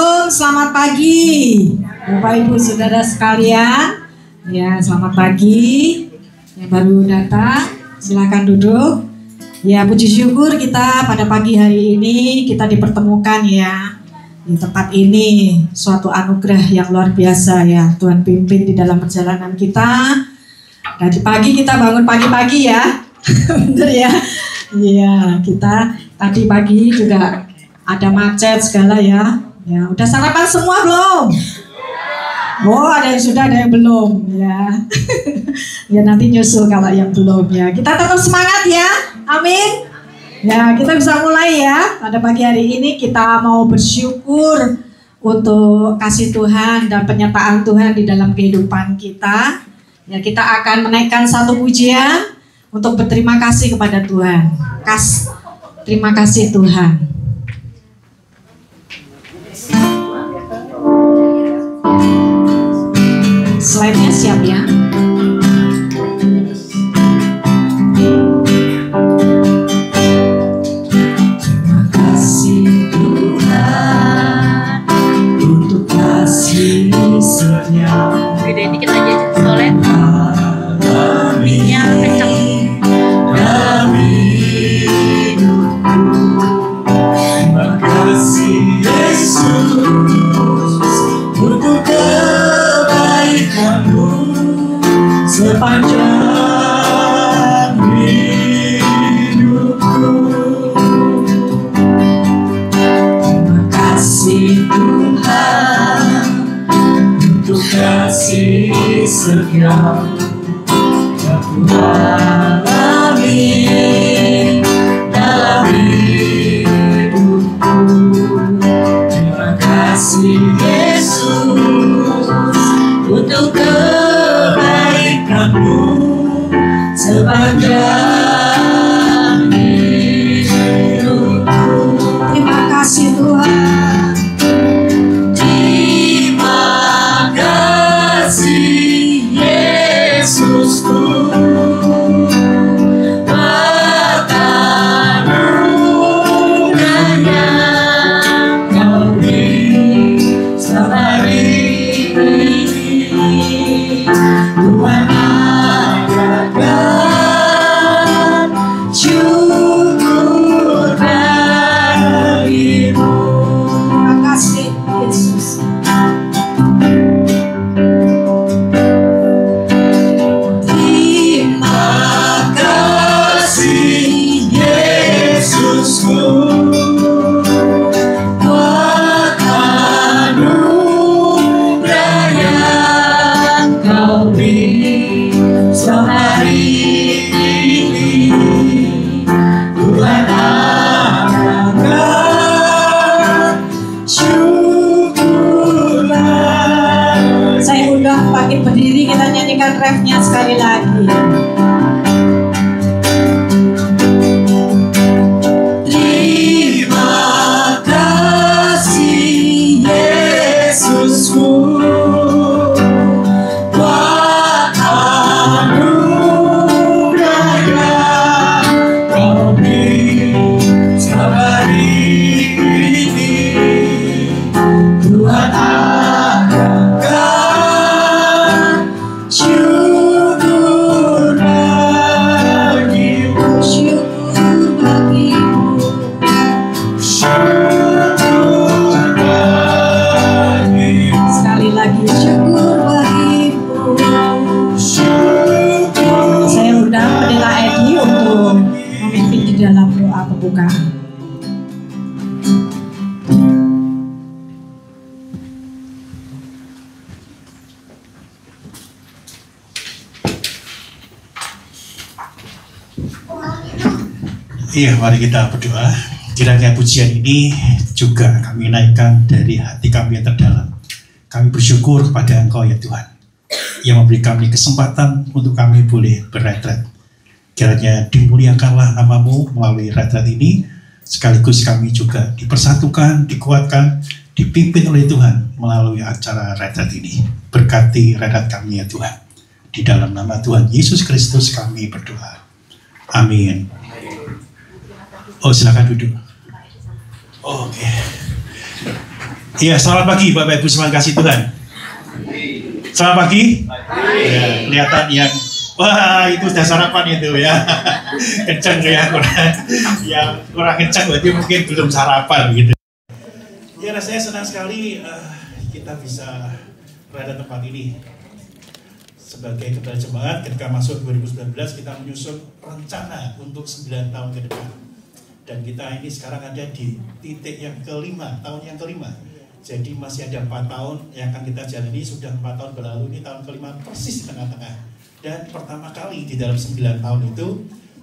Selamat pagi Bapak Ibu Saudara sekalian. Ya, selamat pagi. Yang baru datang silakan duduk. Ya, puji syukur kita pada pagi hari ini kita dipertemukan ya di tempat ini, suatu anugerah yang luar biasa ya. Tuhan pimpin di dalam perjalanan kita. Tadi pagi kita bangun pagi-pagi ya. Bener ya. Iya, kita tadi pagi juga ada macet segala ya. Ya, udah sarapan semua belum? Oh, ada yang sudah, ada yang belum ya. Ya nanti nyusul kalau yang belum ya. Kita tetap semangat ya. Amin. Ya, kita bisa mulai ya. Pada pagi hari ini kita mau bersyukur untuk kasih Tuhan dan penyertaan Tuhan di dalam kehidupan kita. Ya, kita akan menaikkan satu pujian untuk berterima kasih kepada Tuhan. Terima kasih Tuhan. Slide-nya siap ya. Terima kasih Tuhan untuk kasih setia. Gedein dikit aja soalnya mic-nya kenceng. Terima kasih Yesus untuk kebaikan-Mu sepanjang hidupku. Terima kasih Tuhan untuk kasih setia-Mu yang Ku alami dalam hidupku. Terima kasih Yesus untuk kebaikan-Mu sepanjang hidupku. Terima kasih Tuhan. Terima kasih Yesusku, buat anugerah yang Kau beri selama hari ini. Tuhan akan syukur bagimu. Terima kasih Yesus. Terima kasih Yesusku, buat anugerah yang Kau beri selama hari ini. Tuhan akan syukurlah. Saya undang bangkit berdiri, kita nyanyikan refnya sekali lagi. Terima kasih Yesusku, buat anugerah yang Kau beri selama hari ini. Tuhan akan syukur bagimu. Syukur bagimu. Syukur bagimu. Sekali lagi syukur bagimu. Syukur. Saya undang Pendeta Edi untuk memimpin di dalam doa pembukaan. Iya, mari kita berdoa. Kiranya pujian ini juga kami naikkan dari hati kami yang terdalam. Kami bersyukur kepada Engkau ya Tuhan, yang memberi kami kesempatan untuk kami boleh berretret. Kiranya dimuliakanlah nama-Mu melalui retret ini, sekaligus kami juga dipersatukan, dikuatkan, dipimpin oleh Tuhan melalui acara retret ini. Berkati retret kami ya Tuhan. Di dalam nama Tuhan Yesus Kristus kami berdoa. Amin. Oh, silakan duduk. Oke. Iya, selamat pagi Bapak Ibu, terima kasih Tuhan. Selamat pagi. Ya, kelihatan yang wah itu sudah sarapan itu ya. Kencang ya, kurang kencang berarti mungkin belum sarapan gitu. Ya, rasanya senang sekali kita bisa berada tempat ini. Sebagai kepala jemaat ketika masuk 2019 kita menyusun rencana untuk 9 tahun ke depan. Dan kita ini sekarang ada di titik yang kelima, tahun yang kelima. Jadi masih ada 4 tahun yang akan kita jalani. Sudah 4 tahun berlalu, ini tahun kelima persis di tengah-tengah. Dan pertama kali di dalam 9 tahun itu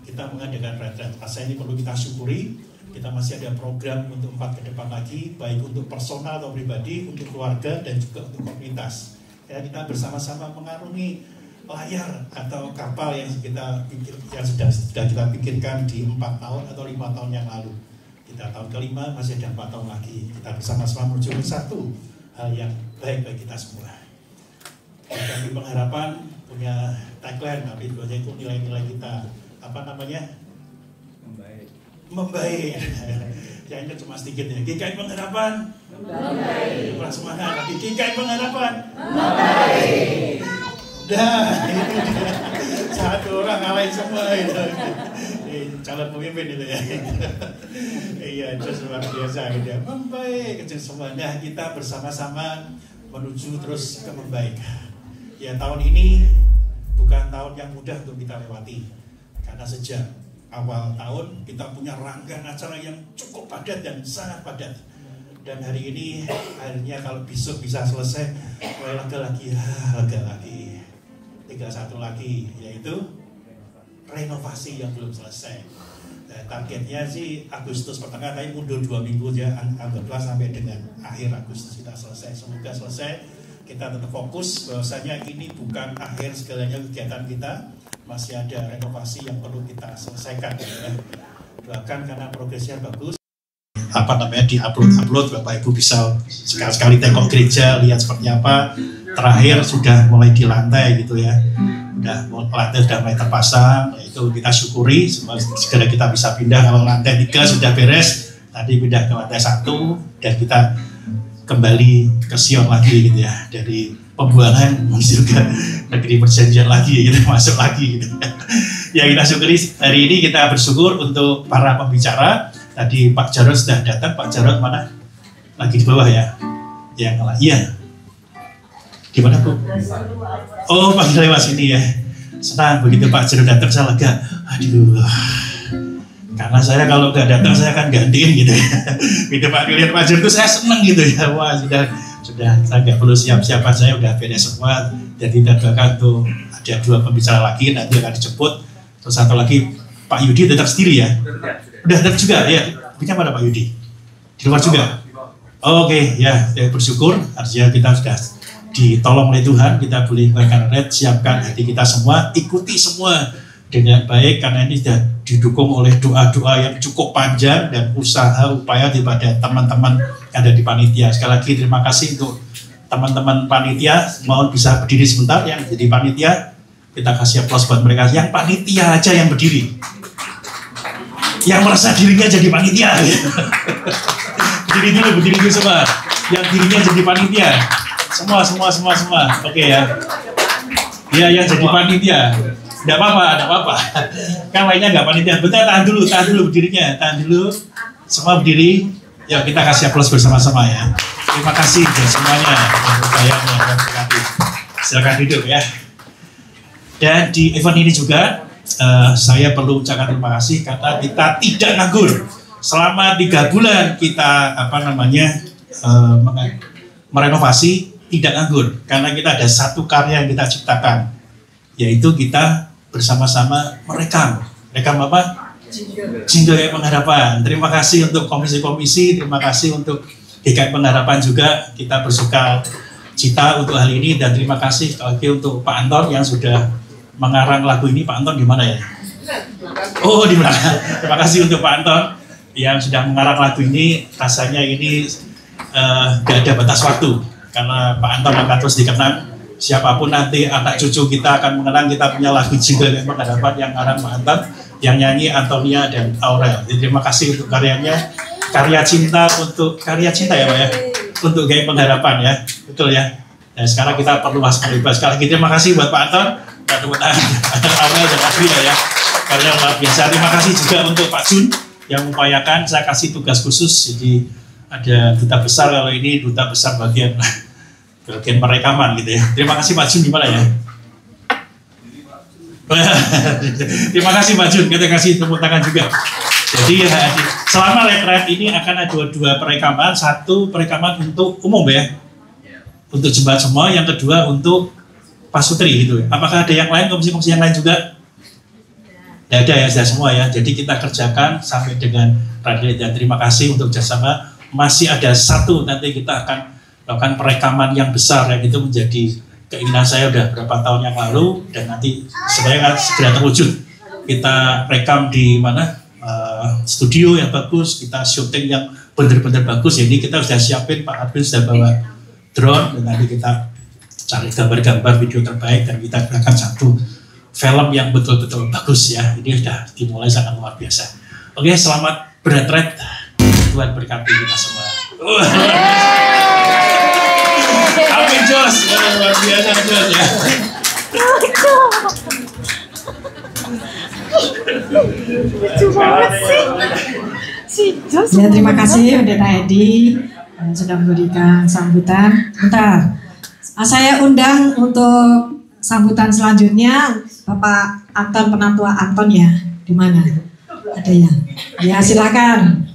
kita mengadakan retret. Masa ini perlu kita syukuri. Kita masih ada program untuk 4 ke depan lagi, baik untuk personal atau pribadi, untuk keluarga dan juga untuk komunitas. Ya, kita bersama-sama mengarungi layar atau kapal yang sudah kita pikirkan di 4 tahun atau 5 tahun yang lalu. Kita tahun kelima masih ada 4 tahun lagi. Kita bersama-sama menuju satu hal yang baik bagi kita semua. Kami Pengharapan punya tagline, tapi itu nilai-nilai kita apa namanya? Membaik. Ya ini cuma sedikit ya. GKI Pengharapan membaik. Kurang semangat lagi. GKI Pengharapan membaik. Dah, itu satu orang ngalahin semua itu. Calon pemimpin itu ya. Iya, itu luar biasa gitu ya. Membaik kecil semuanya. Kita bersama-sama menuju terus ke membaik. Ya, tahun ini bukan tahun yang mudah untuk kita lewati. Karena sejak awal tahun kita punya rangkaian acara yang cukup padat dan sangat padat. Dan hari ini akhirnya kalau besok bisa selesai, mulai lega lagi. Tinggal satu lagi, yaitu renovasi yang belum selesai. Targetnya sih Agustus pertengahan, tapi mundur 2 minggu ya, anggaplah sampai dengan akhir Agustus kita selesai. Semoga selesai. Kita tetap fokus bahwasanya ini bukan akhir segalanya kegiatan kita, masih ada renovasi yang perlu kita selesaikan. Ya. Doakan karena progresnya bagus. Apa namanya di-upload, Bapak Ibu bisa sekali-sekali tengok gereja, lihat seperti apa. Terakhir sudah mulai di lantai gitu ya, lantai sudah mulai terpasang, itu kita syukuri. Segera kita bisa pindah. Kalau lantai 3 sudah beres, tadi pindah ke lantai 1 dan kita kembali ke Sion lagi gitu ya, dari pembuangan menuju ke negeri perjanjian lagi gitu, masuk lagi gitu. Ya, kita syukuri hari ini. Kita bersyukur untuk para pembicara. Tadi Pak Jarod sudah datang. Pak Jarod mana? Lagi di bawah ya? Iya. Gimana Bu? Oh, panggil lewat sini ya. Senang begitu Pak Jarod datang, saya lega. Aduh, karena saya kalau nggak datang saya akan gantiin gitu ya. Gitu Pak, lihat Pak Jarod itu saya senang gitu ya. Wah, sudah saya nggak perlu siap-siapan, saya udah beres semua. Jadi kita doakan tuh ada 2 pembicara lagi nanti akan dijemput. Terus satu lagi Pak Yudi tetap sendiri ya. Udah datang juga ya. Punya mana Pak Yudi? Di luar juga. Oke, ya, saya bersyukur artinya kita sudah ditolong oleh Tuhan, kita boleh melakukan red, siapkan hati kita semua, ikuti semua dengan baik karena ini sudah didukung oleh doa-doa yang cukup panjang dan usaha upaya daripada teman-teman yang ada di panitia. Sekali lagi terima kasih untuk teman-teman panitia, mohon bisa berdiri sebentar yang jadi panitia, kita kasih aplaus buat mereka. Yang panitia aja yang berdiri, yang merasa dirinya jadi panitia. Berdiri dulu semua, yang dirinya jadi panitia. Semua. Oke ya. Ya, yang jadi panitia. Enggak apa-apa. Kan lainnya enggak panitia. Bentar, tahan dulu berdirinya. Tahan dulu. Semua berdiri. Ya, kita kasih aplaus bersama-sama ya. Terima kasih buat semuanya. Silakan duduk ya. Dan di event ini juga saya perlu ucapkan terima kasih karena kita tidak nganggur. Selama 3 bulan kita merenovasi, tidak nganggur karena kita ada satu karya yang kita ciptakan, yaitu kita bersama-sama merekam apa? Jingle Pengharapan. Terima kasih untuk komisi-komisi, terima kasih untuk GKI Pengharapan juga, kita bersuka cita untuk hal ini dan terima kasih lagi untuk Pak Anton yang sudah mengarang lagu ini. Pak Anton di mana ya? Oh, di belakang. Terima kasih untuk Pak Anton yang sudah mengarang lagu ini. Rasanya ini gak ada batas waktu karena Pak Anton akan terus dikenang. Siapapun nanti anak cucu kita akan mengenang kita punya lagu Jingle Pengharapan yang ngarang Pak Anton, yang nyanyi Antonia dan Aurel. Jadi, terima kasih untuk karyanya, karya cinta ya Pak ya. untuk gaya pengharapan ya, betul ya. Nah, sekarang kita perlu waspada. Sekali lagi terima kasih buat Pak Anton, dan teman-teman Amel dan Adria ya, karena luar biasa. Terima kasih juga untuk Pak Jun yang mengupayakan saya kasih tugas khusus. Jadi ada duta besar, kalau ini duta besar bagian perekaman gitu ya. Terima kasih Pak Jun, gimana ya? Terima kasih Pak Jun, kita kasih tepuk tangan juga. Jadi selama retret ini akan ada dua perekaman, satu perekaman untuk umum ya, untuk jemaat semua, yang kedua untuk pasutri gitu. Apakah ada yang lain, komisi-komisi yang lain juga? Ya ada ya, sudah semua ya. Jadi kita kerjakan sampai dengan retret dan terima kasih untuk kerjasama. Masih ada satu, nanti kita akan lakukan perekaman yang besar ya, itu menjadi keinginan saya udah berapa tahun yang lalu, dan nanti sebenarnya segera terwujud. Kita rekam di mana, studio yang bagus, kita syuting yang benar-benar bagus. Jadi kita sudah siapin, Pak Adwin sudah bawa drone, dan nanti kita cari gambar-gambar video terbaik, dan kita akan satu film yang betul-betul bagus ya. Ini sudah dimulai sangat luar biasa. Oke, selamat berretret, Tuhan berkati kita semua. Amin Jos, luar biasa Jos ya. Ya, terima kasih Pendeta Edi yang sudah memberikan sambutan. Bentar, saya undang untuk sambutan selanjutnya Bapak Anton, Penatua Anton ya. Di mana? Ada ya? Ya, silakan.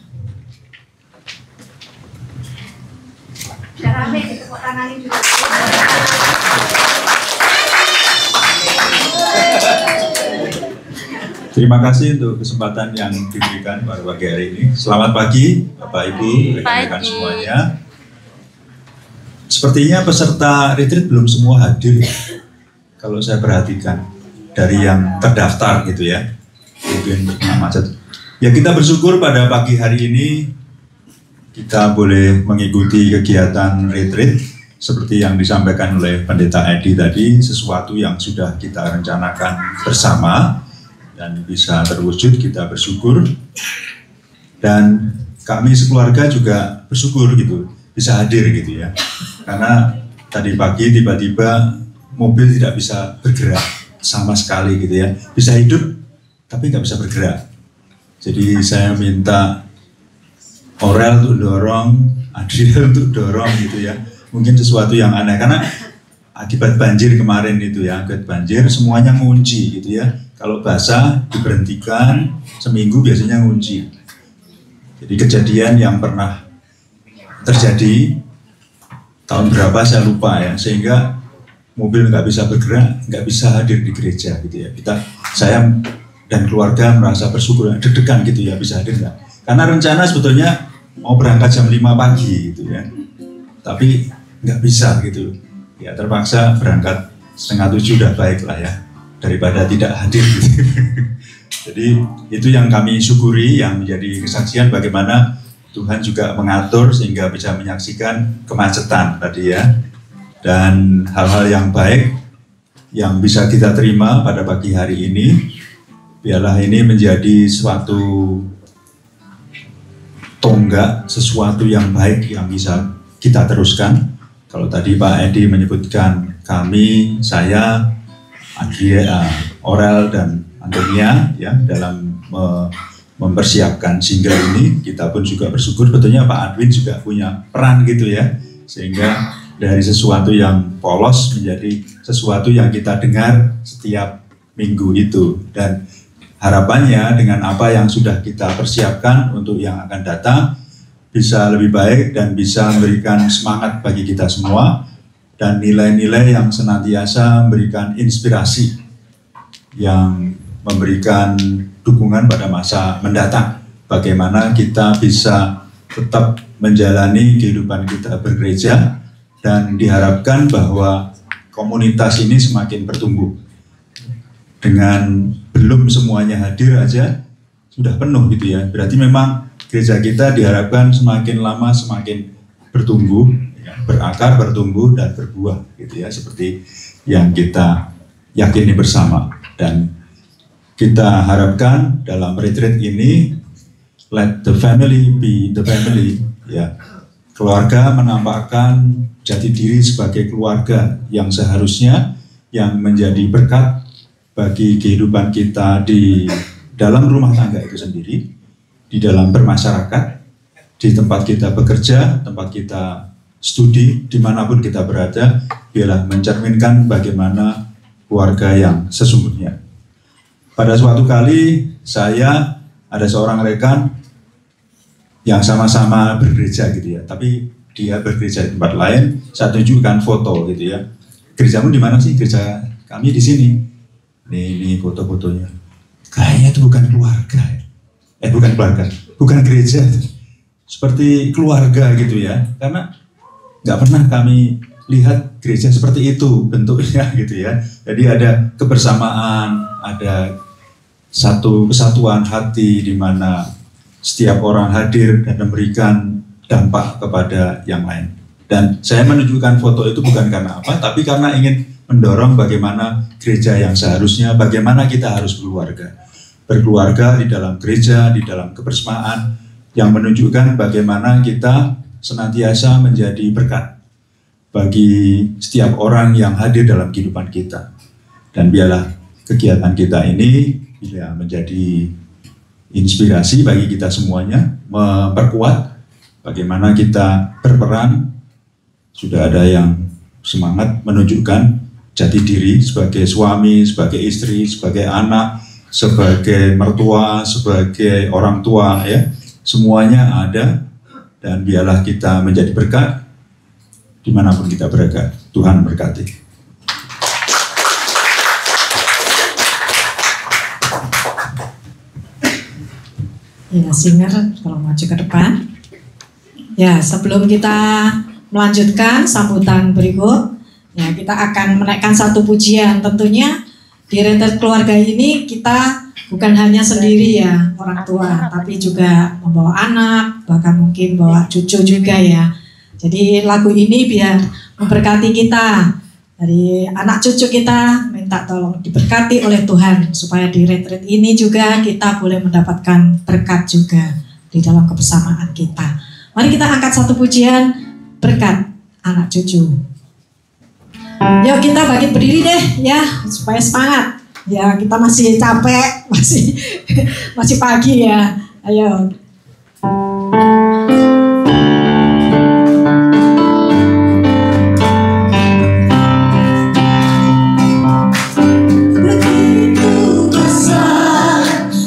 Terima kasih untuk kesempatan yang diberikan pada pagi hari ini. Selamat pagi Bapak Ibu, rekan-rekan semuanya. Sepertinya peserta retreat belum semua hadir ya. Kalau saya perhatikan dari yang terdaftar gitu ya. Mungkin macet. Ya, kita bersyukur pada pagi hari ini kita boleh mengikuti kegiatan retreat seperti yang disampaikan oleh Pendeta Edi tadi, sesuatu yang sudah kita rencanakan bersama dan bisa terwujud. Kita bersyukur, dan kami sekeluarga juga bersyukur gitu bisa hadir gitu ya, karena tadi pagi tiba-tiba mobil tidak bisa bergerak sama sekali gitu ya, bisa hidup tapi nggak bisa bergerak. Jadi saya minta Aurel untuk dorong, Adriel untuk dorong gitu ya. Mungkin sesuatu yang aneh, karena akibat banjir kemarin itu ya, akibat banjir semuanya ngunci gitu ya. Kalau basah diberhentikan seminggu biasanya ngunci. Jadi kejadian yang pernah terjadi tahun berapa saya lupa ya, sehingga mobil nggak bisa bergerak, nggak bisa hadir di gereja gitu ya. Saya dan keluarga merasa bersyukur, deg-degan gitu ya, bisa hadir nggak? Karena rencana sebetulnya mau berangkat jam 5 pagi gitu ya, tapi nggak bisa gitu ya, terpaksa berangkat 6:30 udah baik lah ya, daripada tidak hadir gitu. Jadi itu yang kami syukuri, yang menjadi kesaksian bagaimana Tuhan juga mengatur sehingga bisa menyaksikan kemacetan tadi ya, dan hal-hal yang baik yang bisa kita terima pada pagi hari ini. Biarlah ini menjadi suatu tonggak, sesuatu yang baik yang bisa kita teruskan. Kalau tadi Pak Edi menyebutkan kami, saya, Adria, Aurel dan Antonia ya dalam mempersiapkan single ini, kita pun juga bersyukur. Betulnya Pak Adwin juga punya peran gitu ya, sehingga dari sesuatu yang polos menjadi sesuatu yang kita dengar setiap minggu itu, dan harapannya dengan apa yang sudah kita persiapkan untuk yang akan datang bisa lebih baik dan bisa memberikan semangat bagi kita semua, dan nilai-nilai yang senantiasa memberikan inspirasi yang memberikan dukungan pada masa mendatang. Bagaimana kita bisa tetap menjalani kehidupan kita bergereja, dan diharapkan bahwa komunitas ini semakin bertumbuh. Dengan belum semuanya hadir aja sudah penuh gitu ya. Berarti memang gereja kita diharapkan semakin lama semakin bertumbuh, ya, berakar, bertumbuh dan berbuah gitu ya, seperti yang kita yakini bersama. Dan kita harapkan dalam retreat ini, let the family be the family ya. Keluarga menampakkan jati diri sebagai keluarga yang seharusnya, yang menjadi berkat bagi kehidupan kita di dalam rumah tangga itu sendiri, di dalam bermasyarakat, di tempat kita bekerja, tempat kita studi, dimanapun kita berada, biarlah mencerminkan bagaimana keluarga yang sesungguhnya. Pada suatu kali saya ada seorang rekan yang sama-sama bergereja gitu ya, tapi dia bergereja di tempat lain. Saya tunjukkan foto gitu ya. Gerejamu di mana sih? Gereja kami di sini. Ini foto-fotonya. Kayaknya itu bukan keluarga. Bukan keluarga, bukan gereja. Seperti keluarga gitu ya. Karena nggak pernah kami lihat gereja seperti itu bentuknya gitu ya. Jadi ada kebersamaan, ada satu kesatuan hati di mana setiap orang hadir dan memberikan dampak kepada yang lain. Dan saya menunjukkan foto itu bukan karena apa, tapi karena ingin mendorong bagaimana gereja yang seharusnya, bagaimana kita harus berkeluarga di dalam gereja, di dalam kebersamaan, yang menunjukkan bagaimana kita senantiasa menjadi berkat bagi setiap orang yang hadir dalam kehidupan kita. Dan biarlah kegiatan kita ini bila menjadi inspirasi bagi kita semuanya, memperkuat bagaimana kita berperan. Sudah ada yang semangat menunjukkan jati diri sebagai suami, sebagai istri, sebagai anak, sebagai mertua, sebagai orang tua ya. Semuanya ada, dan biarlah kita menjadi berkat dimanapun kita berada. Tuhan berkati. Ya, singer kalau maju ke depan. Ya, sebelum kita melanjutkan sambutan berikut, ya kita akan menaikkan satu pujian. Tentunya di retret keluarga ini kita bukan hanya sendiri ya orang tua, tapi juga membawa anak, bahkan mungkin bawa cucu juga ya. Jadi lagu ini biar memberkati kita. Dari anak cucu kita minta tolong diberkati oleh Tuhan, supaya di retret ini juga kita boleh mendapatkan berkat juga di dalam kebersamaan kita. Mari kita angkat satu pujian berkat anak cucu. Yuk kita bangkit berdiri deh ya, supaya semangat. Ya kita masih capek, masih pagi ya. Ayo.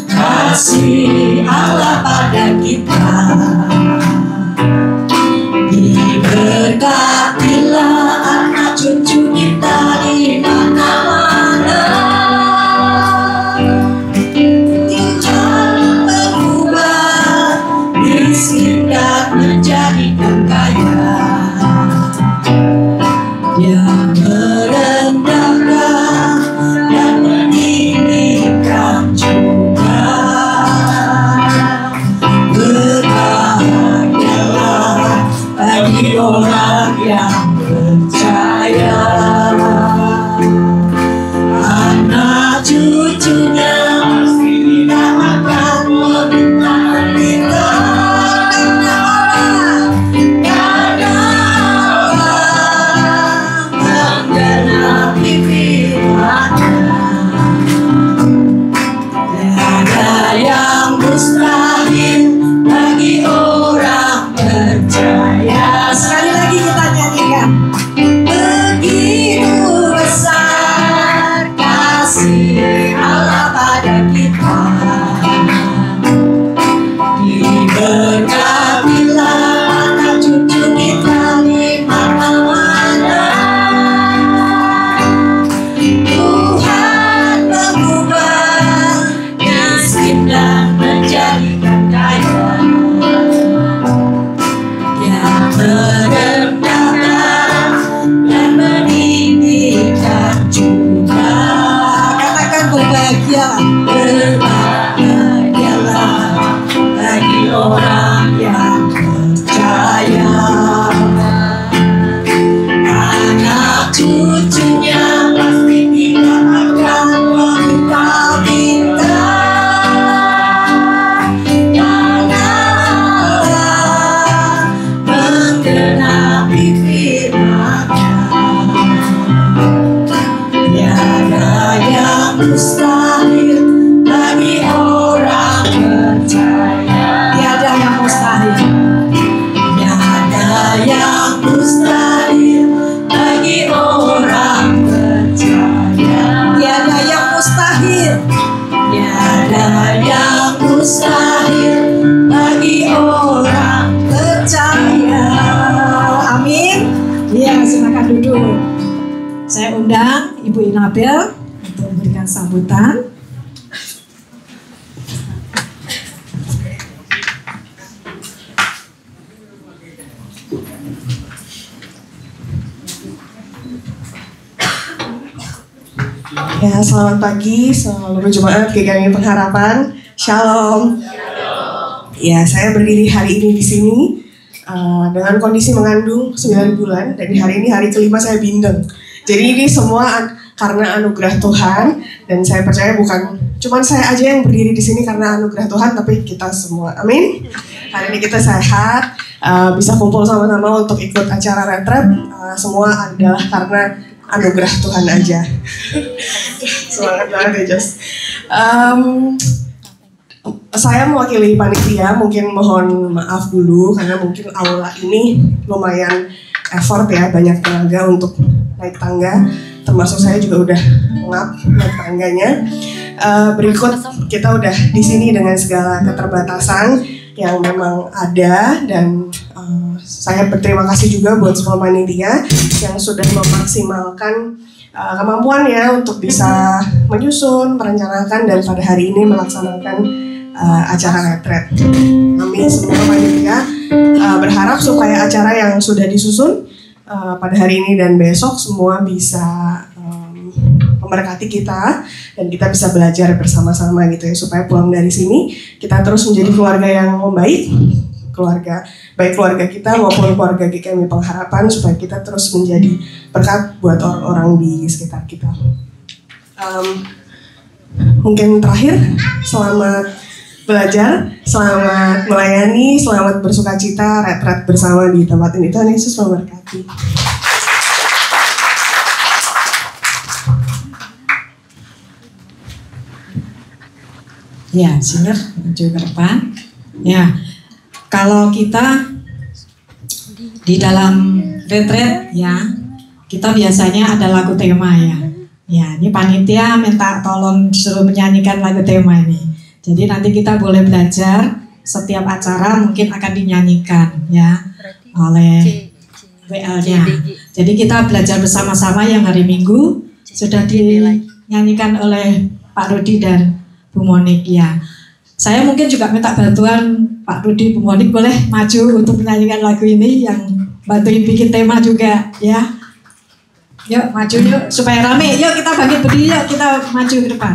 Kasih Allah pada kita, diberkatilah anak cucu kita di mana-mana. Tuhan mengubah miskin dan menjadikan kaya. Dia merendahkan dan meninggikan juga. Bagi orang yang percaya, anak cucunya tidak akan meminta kita karena Allah menggenapi firman-Nya. Tiada yang mustahil bagi orang percaya. Sekali lagi kita nyanyikan. Iya, silakan duduk. Saya undang Ibu Inabel untuk memberikan sambutan. Ya, selamat pagi seluruh jemaat GKMI Pengharapan. Shalom. Ya, saya berdiri hari ini di sini dengan kondisi mengandung 9 bulan dan hari ini hari kelima saya bindeng. Jadi ini semua karena anugerah Tuhan dan saya percaya bukan cuma saya aja yang berdiri di sini karena anugerah Tuhan, tapi kita semua. Amin. Hari ini kita sehat, bisa kumpul sama-sama untuk ikut acara retret. Semua adalah karena anugerah Tuhan aja. Semangat banget ya Jos. Saya mewakili panitia, mungkin mohon maaf dulu karena mungkin aula ini lumayan effort ya, banyak tenaga untuk naik tangga. Termasuk saya juga udah ngap naik tangganya. Berikut kita udah di sini dengan segala keterbatasan yang memang ada dan saya berterima kasih juga buat semua panitia yang sudah memaksimalkan kemampuannya untuk bisa menyusun, merencanakan dan pada hari ini melaksanakan acara retret. Kami semua panitia berharap supaya acara yang sudah disusun pada hari ini dan besok semua bisa memberkati kita dan kita bisa belajar bersama-sama gitu ya, supaya pulang dari sini kita terus menjadi keluarga yang membaik, baik keluarga kita maupun keluarga GKMI Pengharapan, supaya kita terus menjadi berkat buat orang-orang di sekitar kita. Mungkin terakhir, selamat belajar, selamat melayani, selamat bersukacita, retret bersama di tempat ini. Tuhan Yesus memberkati. Ya, singer maju ke depan. Ya, kalau kita di dalam retret ya, kita biasanya ada lagu tema ya. Ya, ini panitia minta tolong suruh menyanyikan lagu tema ini. Jadi nanti kita boleh belajar setiap acara mungkin akan dinyanyikan ya oleh WL-nya. Jadi kita belajar bersama-sama yang hari Minggu sudah dinyanyikan oleh Pak Rudi dan Bu Monik ya. Saya mungkin juga minta bantuan Pak Rudi, Bu Monik boleh maju untuk menyanyikan lagu ini yang bantuin bikin tema juga ya. Yuk maju yuk supaya rame. Yuk kita bangkit berdiri, yuk kita maju ke depan.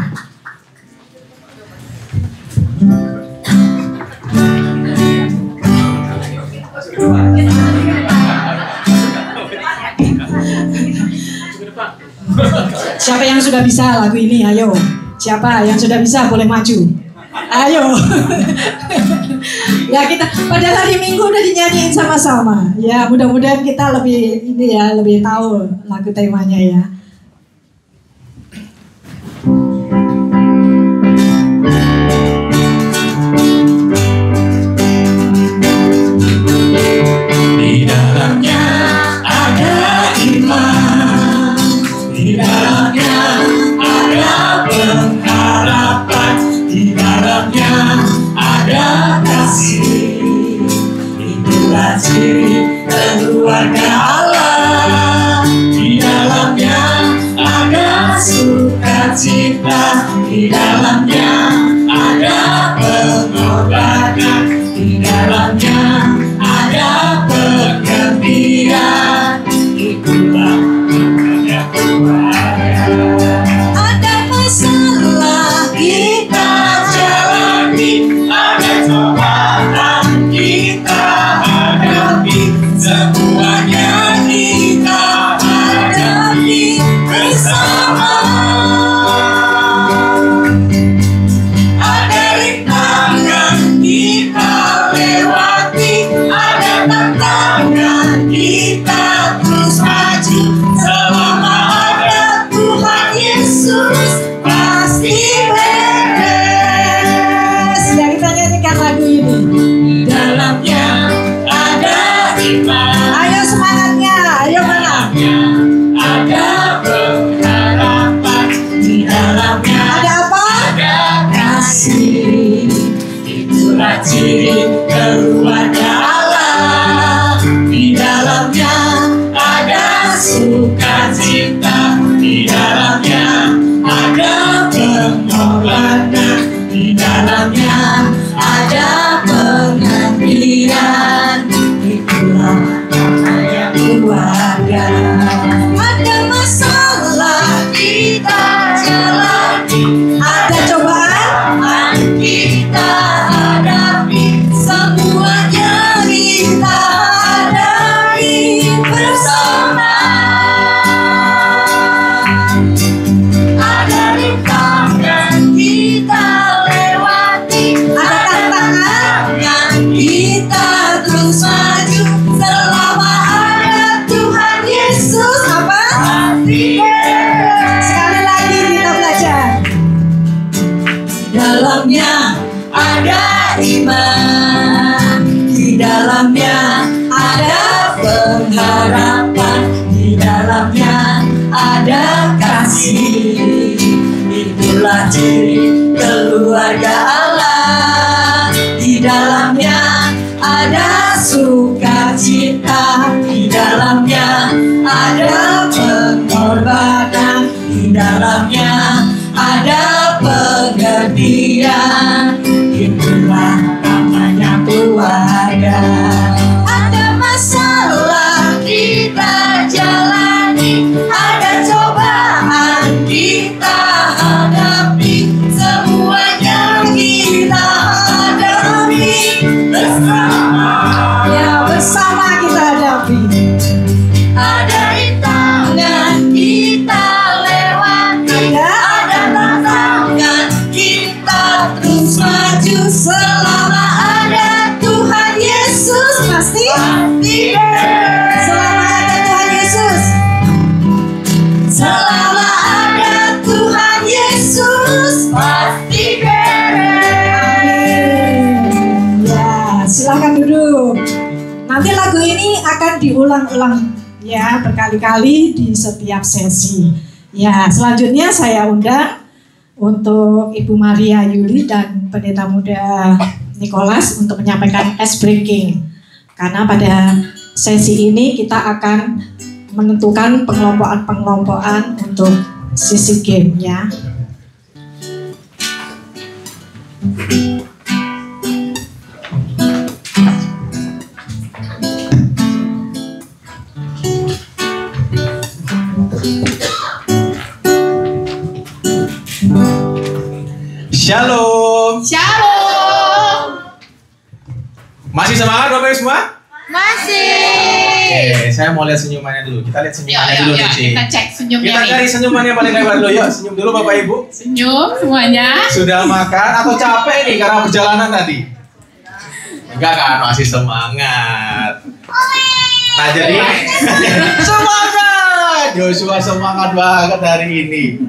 Siapa yang sudah bisa lagu ini? Ayo. Siapa yang sudah bisa boleh maju. Ayo. Ya kita pada hari Minggu udah dinyanyiin sama-sama. Ya mudah-mudahan kita lebih ini ya, lebih tahu lagu temanya ya. Di dalamnya ada iman, di dalamnya ada pengharapan, di dalamnya ada kasih. Itulah ciri keluarga Allah. Di dalamnya sukacita, di dalamnya ada pengorbanan, di dalamnya ada pengabdian. Itulah namanya keluarga. Ada masalah kita jalani, ada cobaan kita hadapi, semuanya kita hadapi bersama. Ada rintangan kita lewati, Ada tantangan kita terus maju, selama ada Tuhan Yesus. Apa? Sekali lagi kita belajar. dalamnya ada iman, di dalamnya ada pengharapan, di dalamnya ada kasih. Itulah ciri keluarga Allah, di dalamnya ada sukacita, di dalamnya ada pengorbanan, di dalamnya ada pengertian. Itulah namanya keluarga. Ada masalah kita jalani, ada cobaan kita hadapi, semuanya kita hadapi bersama. Ya, bersama kita hadapi. Ada rintangan kita lewati, ada tantangan kita terus maju, selama ada Tuhan Yesus. Pasti. Pasti Selama ada Tuhan Yesus. selama ada Tuhan Yesus pasti beres. Ya, silakan duduk. Nanti lagu ini akan diulang-ulang ya berkali-kali di setiap sesi. Ya, selanjutnya saya undang untuk Ibu Maria Yuli dan Pendeta Muda Nicholas untuk menyampaikan ice breaking. Karena pada sesi ini kita akan menentukan pengelompokan-pengelompokan untuk sisi game ya. Shalom. Shalom. Masih semangat Bapak Ibu semua? Masih. Oke, saya mau lihat senyumannya dulu. Kita lihat senyumannya dulu nih, Ci. Kita cek senyumnya Kita nih. cari senyumannya yang paling lebar dulu yuk. Senyum dulu Bapak Ibu. Senyum semuanya. Sudah makan atau capek nih karena perjalanan tadi? Enggak kan, masih semangat. Nah jadi semangat. Joshua semangat banget hari ini.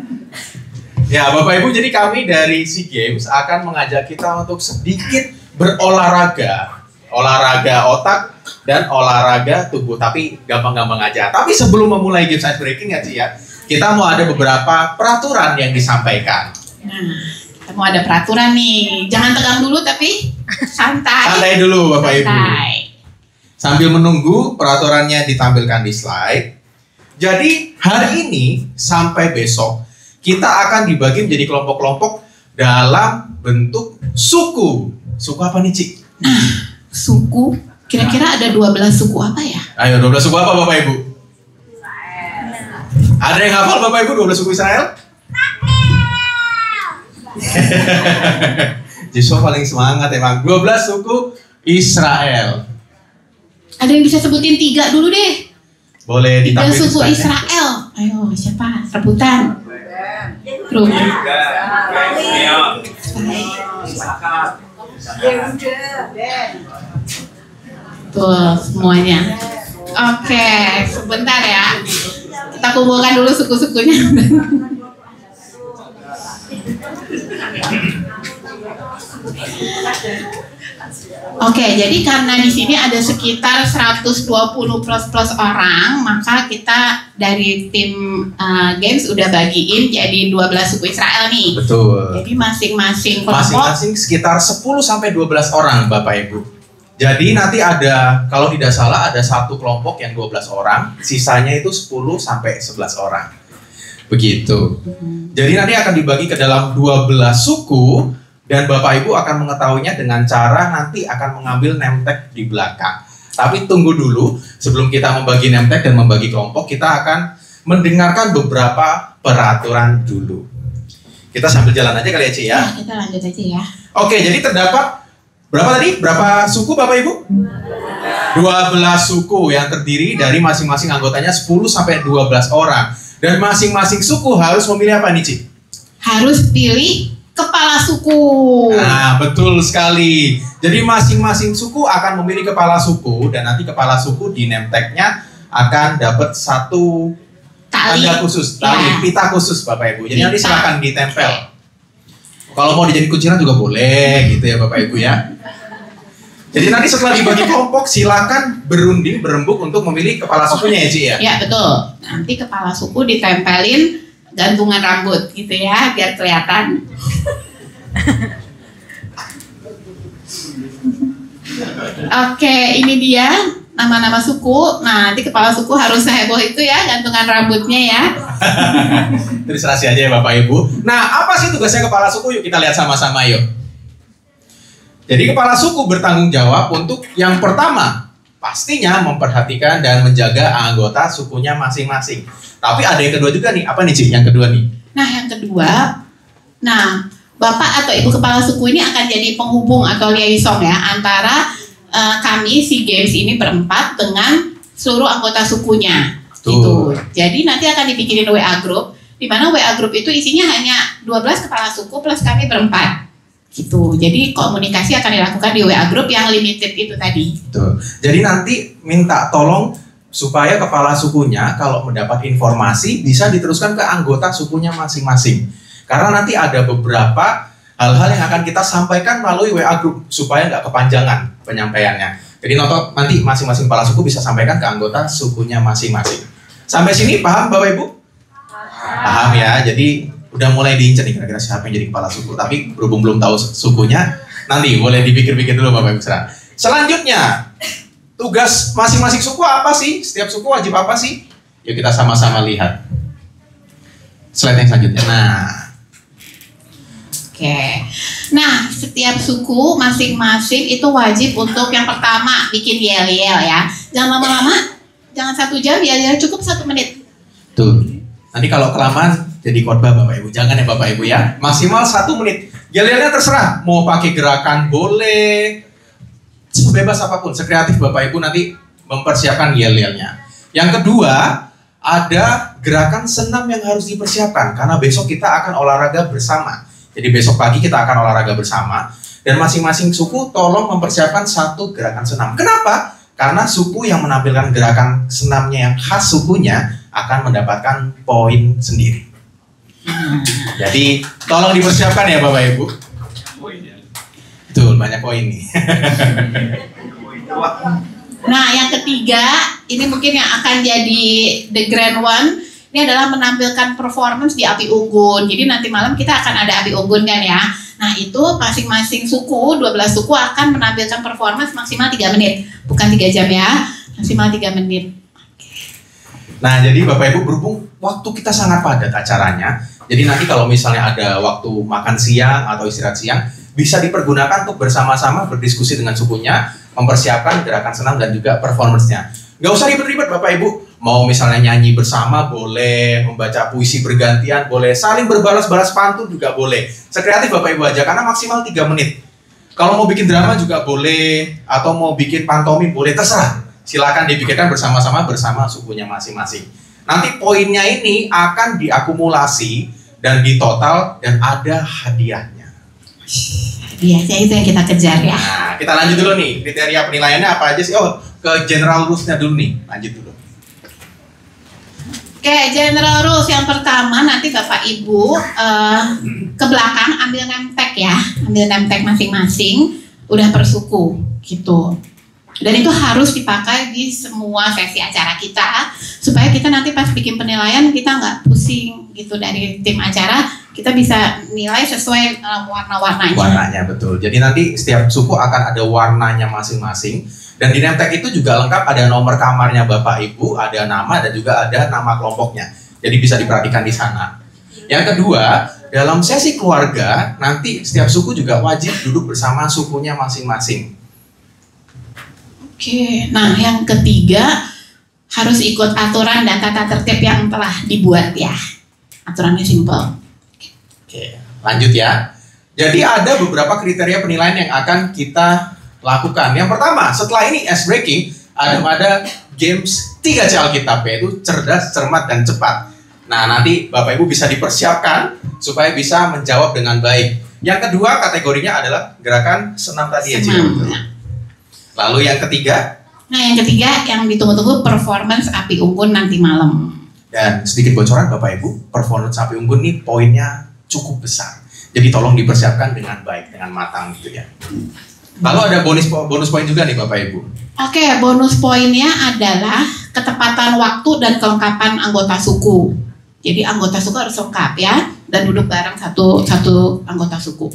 Ya Bapak Ibu, jadi kami dari SEA Games akan mengajak kita untuk sedikit berolahraga. Olahraga otak dan olahraga tubuh, tapi gampang-gampang aja. Tapi sebelum memulai Games Ice Breaking ya Ci ya, kita mau ada beberapa peraturan yang disampaikan. Nah, kita mau ada peraturan nih. Jangan tegang dulu tapi santai. Santai dulu Bapak Ibu. Santai. Sambil menunggu peraturannya ditampilkan di slide. Jadi hari ini sampai besok kita akan dibagi menjadi kelompok-kelompok dalam bentuk suku. Suku apa nih Ci? Suku. Kira-kira ada 12 suku apa ya? Ayo 12 suku apa Bapak Ibu? Ada yang hafal Bapak Ibu 12 suku Israel? Joshua paling semangat emang. 12 suku Israel. Ada yang bisa sebutin 3 dulu deh. Boleh 3 ditampilkan suku slide-nya? Israel. Ayo siapa? Rebutan. Ruben. Tuh semuanya. Oke, sebentar ya. Kita kumpulkan dulu suku-sukunya. Oke, jadi karena di sini ada sekitar 120 plus orang, maka kita dari tim Games udah bagiin jadi 12 suku Israel nih. Betul. Jadi masing-masing kelompok Masing-masing sekitar 10 sampai 12 orang Bapak Ibu. Jadi nanti ada, kalau tidak salah ada satu kelompok yang 12 orang, sisanya itu 10 sampai 11 orang. Begitu. Jadi nanti akan dibagi ke dalam 12 suku, dan Bapak Ibu akan mengetahuinya dengan cara nanti akan mengambil name tag di belakang. Tapi tunggu dulu, sebelum kita membagi name tag dan membagi kelompok, kita akan mendengarkan beberapa peraturan dulu. Kita sambil jalan aja kali ya, Ci ya? Ya, kita lanjut aja ya. Oke, jadi terdapat berapa tadi? Berapa suku Bapak Ibu? 12 suku yang terdiri dari masing-masing anggotanya 10 sampai 12 orang. Dan masing-masing suku harus memilih apa nih, Ci? Harus pilih kepala suku. Nah, betul sekali. Jadi masing-masing suku akan memilih kepala suku, dan nanti kepala suku di name tag-nya akan dapat satu tanda khusus, tali, pita khusus Bapak Ibu. Jadi nanti silakan ditempel. Kalau mau dijadiin kunciran juga boleh gitu ya Bapak Ibu ya. Jadi nanti setelah dibagi kelompok silakan berunding, berembuk untuk memilih kepala sukunya ya Ci ya. Ya betul. Nanti kepala suku ditempelin gantungan rambut gitu ya biar kelihatan. Oke, ini dia nama-nama suku. Nah, nanti kepala suku harus seheboh itu ya gantungan rambutnya ya. Terus rahasia aja ya Bapak Ibu. Nah, apa sih tugasnya kepala suku? Yuk kita lihat sama-sama yuk. Jadi kepala suku bertanggung jawab untuk yang pertama, pastinya memperhatikan dan menjaga anggota sukunya masing-masing. Tapi ada yang kedua juga nih. Apa nih Ci yang kedua nih? Nah, yang kedua, Bapak atau Ibu kepala suku ini akan jadi penghubung atau liaison ya antara kami si Games ini berempat dengan seluruh anggota sukunya. Gitu. Jadi nanti akan dibikinin WA group, di mana WA group itu isinya hanya 12 kepala suku plus kami berempat. Gitu. Jadi komunikasi akan dilakukan di WA group yang limited itu tadi. Tuh. Jadi nanti minta tolong supaya kepala sukunya kalau mendapat informasi bisa diteruskan ke anggota sukunya masing-masing. Karena nanti ada beberapa hal-hal yang akan kita sampaikan melalui WA group supaya nggak kepanjangan penyampaiannya. Jadi nanti masing-masing kepala suku bisa sampaikan ke anggota sukunya masing-masing. Sampai sini paham Bapak Ibu? Paham ya. Jadi udah mulai diincar nih kira-kira siapa yang jadi kepala suku. Tapi berhubung belum tahu sukunya, nanti boleh dipikir-pikir dulu Bapak Ibu. Selanjutnya, tugas masing-masing suku apa sih? Setiap suku wajib apa sih? Yuk kita sama-sama lihat. Slide yang selanjutnya. Oke. Nah, setiap suku masing-masing itu wajib untuk yang pertama bikin yel-yel ya. Jangan lama-lama, jangan 1 jam, yel-yel cukup 1 menit. Tuh. Nanti kalau kelamaan jadi khotbah Bapak Ibu. Jangan ya Bapak Ibu ya. Maksimal 1 menit. Yel-yelnya terserah. Mau pakai gerakan boleh. Sebebas apapun. Sekreatif Bapak Ibu nanti mempersiapkan yel-yelnya. Yang kedua, ada gerakan senam yang harus dipersiapkan. Karena besok kita akan olahraga bersama. Jadi besok pagi kita akan olahraga bersama. Dan masing-masing suku tolong mempersiapkan 1 gerakan senam. Kenapa? Karena suku yang menampilkan gerakan senamnya yang khas sukunya akan mendapatkan poin sendiri. Jadi tolong dipersiapkan ya Bapak Ibu. Betul, banyak poin nih. Nah, yang ketiga, ini mungkin yang akan jadi the grand one. Ini adalah menampilkan performance di api unggun. Jadi nanti malam kita akan ada api unggun kan ya. Nah, itu masing-masing suku, 12 suku akan menampilkan performance maksimal 3 menit. Bukan 3 jam ya, maksimal 3 menit. Nah, jadi Bapak Ibu berhubung waktu kita sangat padat acaranya. Jadi nanti kalau misalnya ada waktu makan siang atau istirahat siang, bisa dipergunakan untuk bersama-sama berdiskusi dengan sukunya, mempersiapkan gerakan senam dan juga performance-nya. Gak usah ribet-ribet Bapak Ibu. Mau misalnya nyanyi bersama boleh, membaca puisi bergantian boleh, saling berbalas-balas pantun juga boleh. Sekreatif Bapak Ibu aja, karena maksimal 3 menit. Kalau mau bikin drama juga boleh, atau mau bikin pantomim boleh, terserah. Silakan dipikirkan bersama-sama bersama sukunya masing-masing. Nanti poinnya ini akan diakumulasi dan ditotal dan ada hadiahnya. Biasanya itu yang kita kejar ya. Nah, kita lanjut dulu nih. Kriteria penilaiannya apa aja sih? Oh, ke general rules-nya dulu nih. Lanjut dulu. Oke, general rules yang pertama nanti Bapak Ibu ke belakang ambil name tag ya. Ambil name tag masing-masing, udah per suku gitu. Dan itu harus dipakai di semua sesi acara kita supaya kita nanti pas bikin penilaian kita nggak pusing gitu dari tim acara kita bisa nilai sesuai warna-warnanya. Warnanya betul. Jadi nanti setiap suku akan ada warnanya masing-masing. Dan di name tag itu juga lengkap, ada nomor kamarnya Bapak Ibu, ada nama dan juga ada nama kelompoknya. Jadi bisa diperhatikan di sana. Yang kedua, dalam sesi keluarga nanti setiap suku juga wajib duduk bersama sukunya masing-masing. Oke, nah yang ketiga harus ikut aturan dan tata tertib yang telah dibuat ya. Aturannya simple. Oke, lanjut ya. Jadi ada beberapa kriteria penilaian yang akan kita lakukan. Yang pertama, setelah ini ice breaking, ada games 3C Alkitab, yaitu cerdas, cermat, dan cepat. Nah, nanti Bapak Ibu bisa dipersiapkan supaya bisa menjawab dengan baik. Yang kedua kategorinya adalah gerakan senam tadi ya, Cik. Lalu yang ketiga? Nah, yang ketiga yang ditunggu-tunggu performance api unggun nanti malam. Dan sedikit bocoran Bapak Ibu, performance api unggun ini poinnya cukup besar. Jadi tolong dipersiapkan dengan baik, dengan matang gitu ya. Lalu ada bonus poin juga nih Bapak Ibu. Oke, bonus poinnya adalah ketepatan waktu dan kelengkapan anggota suku. Jadi anggota suku harus lengkap ya, dan duduk bareng satu anggota suku.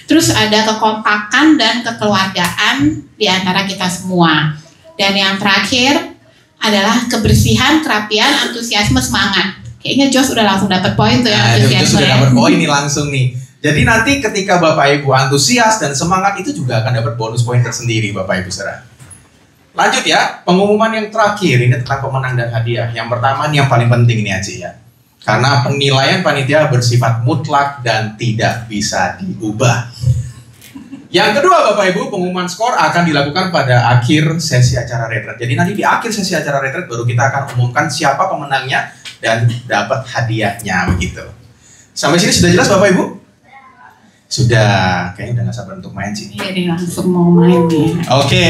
Terus ada kekompakan dan kekeluargaan di antara kita semua. Dan yang terakhir adalah kebersihan, kerapian, antusiasme, semangat. Kayaknya Jos udah langsung dapat poin tuh ya, antusiasme. Jos sudah dapat poin nih langsung nih. Jadi nanti ketika Bapak Ibu antusias dan semangat itu juga akan dapat bonus poin tersendiri Bapak Ibu saudara. Lanjut ya, pengumuman yang terakhir ini tentang pemenang dan hadiah. Yang pertama ini yang paling penting nih Aci ya. Karena penilaian panitia bersifat mutlak dan tidak bisa diubah. Yang kedua Bapak Ibu, pengumuman skor akan dilakukan pada akhir sesi acara retret. Jadi nanti di akhir sesi acara retret baru kita akan umumkan siapa pemenangnya dan dapat hadiahnya begitu. Sampai sini sudah jelas Bapak Ibu? Sudah, kayaknya udah gak sabar untuk main sih. Iya nih, langsung mau main nih. Oke,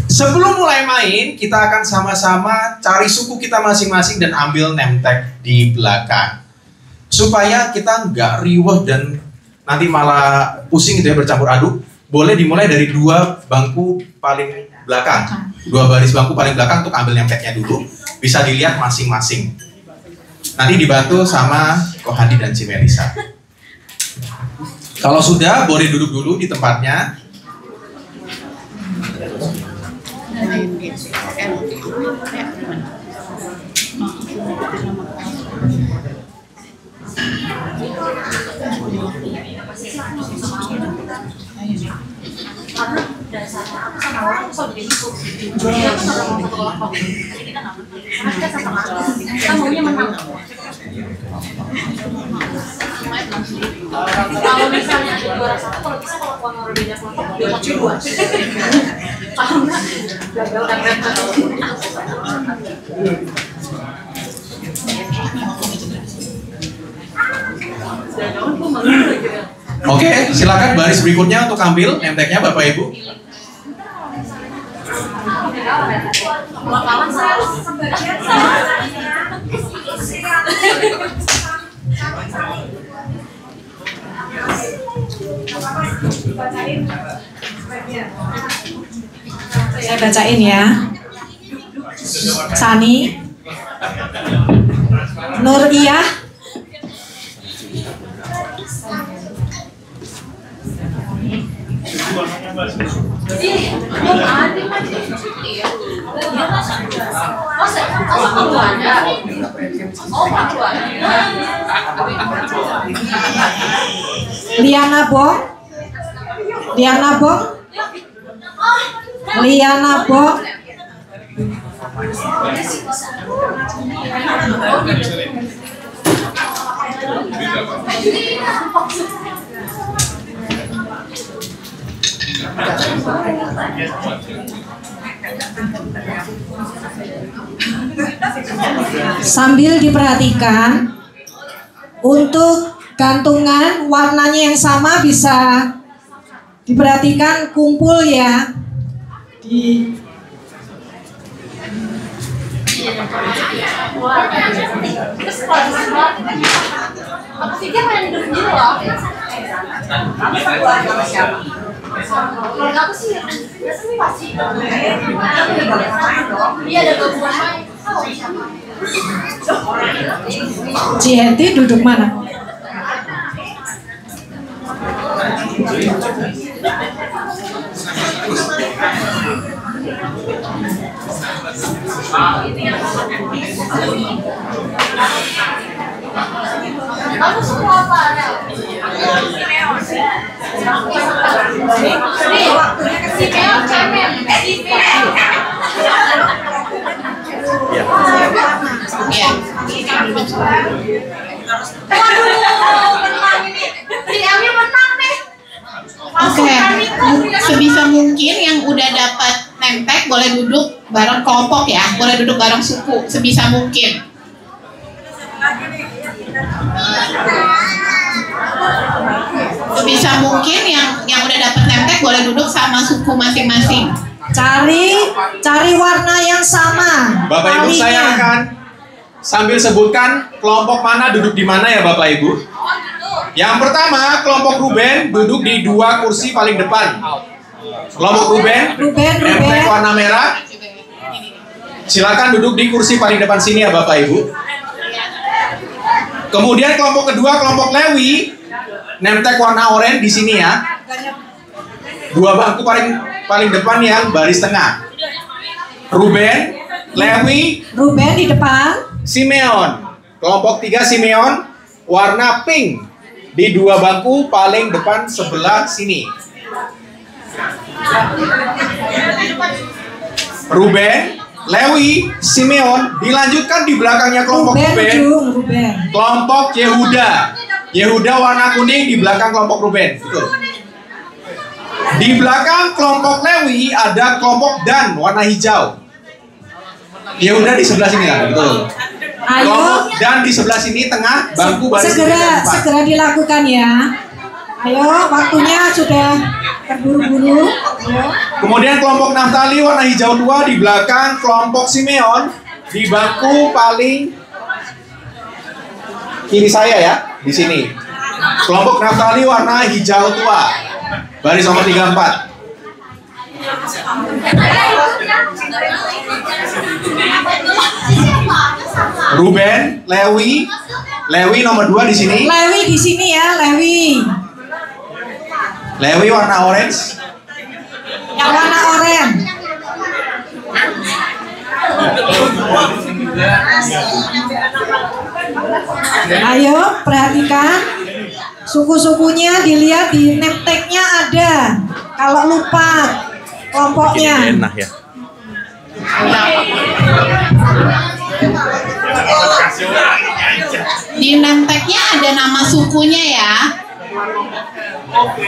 sebelum mulai main, kita akan sama-sama cari suku kita masing-masing dan ambil name tag di belakang. Supaya kita nggak riweh dan nanti malah pusing gitu ya, bercampur aduk. Boleh dimulai dari 2 bangku paling belakang. 2 baris bangku paling belakang untuk ambil name tag-nya dulu. Bisa dilihat masing-masing. Nanti dibantu sama Ko Handi dan Ci Melisa. Kalau sudah, boleh duduk dulu di tempatnya. Kalau misalnya ada juara 1, kalau bisa kalau orang beda kelompok dia mau 2. Kalau enggak gagal dan repot. Oke, silakan baris berikutnya untuk ambil name tag-nya Bapak Ibu. Saya bacain ya. Sani, Nuriyah, Liana Bong, sambil diperhatikan untuk gantungan warnanya yang sama bisa diperhatikan kumpul ya di Cihenti duduk mana? Kamu semua apa? Oke, sebisa mungkin yang udah dapat nemtek boleh duduk bareng kelompok ya, boleh duduk bareng suku sebisa mungkin. Sebisa mungkin yang udah dapat nemtek boleh duduk sama suku masing-masing. Cari warna yang sama. Bapak Ibu, saya akan sambil sebutkan kelompok mana duduk di mana ya Bapak Ibu. Yang pertama, kelompok Ruben duduk di 2 kursi paling depan. Kelompok Ruben, nemtek warna merah. Silakan duduk di kursi paling depan sini ya Bapak Ibu. Kemudian kelompok kedua, kelompok Lewi, nemtek warna oranye di sini ya. 2 bangku paling depan yang baris tengah. Ruben, Lewi, Ruben di depan. Simeon. Kelompok 3 Simeon, warna pink di 2 bangku paling depan sebelah sini. Ruben, Lewi, Simeon, dilanjutkan di belakangnya kelompok Ruben. Kelompok Yehuda. Yehuda warna kuning di belakang kelompok Ruben. Betul. Di belakang kelompok Lewi ada kelompok Dan warna hijau. Yehuda di sebelah sini kan, betul. Kelompok Dan di sebelah sini tengah bangku baris segera dilakukan ya. Ayo, waktunya sudah terburu-buru. Kemudian kelompok Naftali warna hijau 2 di belakang kelompok Simeon di bangku paling kiri saya ya, di sini. Kelompok Naftali warna hijau tua, baris nomor 34. Ruben, Lewi nomor 2 di sini. Lewi di sini ya, Lewi. Lewi warna orange. Yang warna oranye. Ayo perhatikan. Suku-sukunya dilihat di nemteknya ada. Kalau lupa kelompoknya. Enak ya. Di nemteknya ada nama sukunya ya.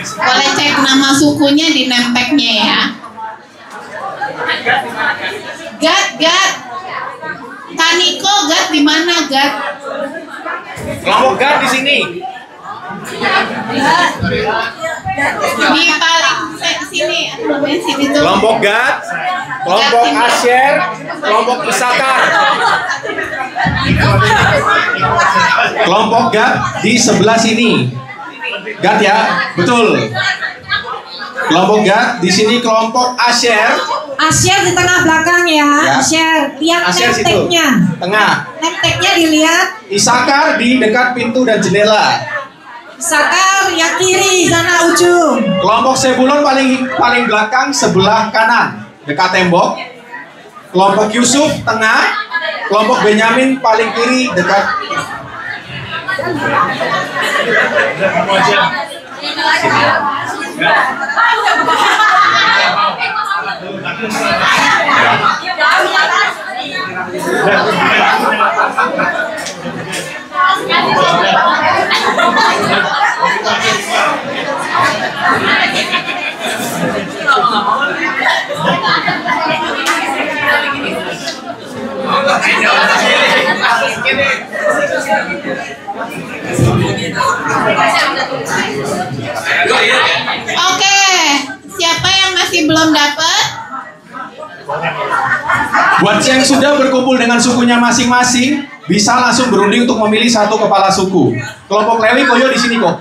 Boleh cek nama sukunya di nemteknya ya. Gad. Kaniko, Gad di mana Gad? Kelompok Gad di sini. Di paling sini tuh. Kelompok Gad, kelompok Asher, kelompok Isakar. Kelompok Gad di sebelah sini. Gad ya, betul. Kelompok Gad di sini kelompok Asher. Asher di tengah belakang ya. Asher, lihat nemteknya. Tengah. Nemteknya dilihat. Isakar di dekat pintu dan jendela. Isakar yang kiri sana ujung. Kelompok Sebulon paling belakang sebelah kanan dekat tembok. Kelompok Yusuf tengah. Kelompok Benyamin paling kiri dekat. Oke, siapa yang masih belum dapat? Buat yang sudah berkumpul dengan sukunya masing-masing, bisa langsung berunding untuk memilih satu kepala suku. Kelompok Lewi Koyo di sini kok,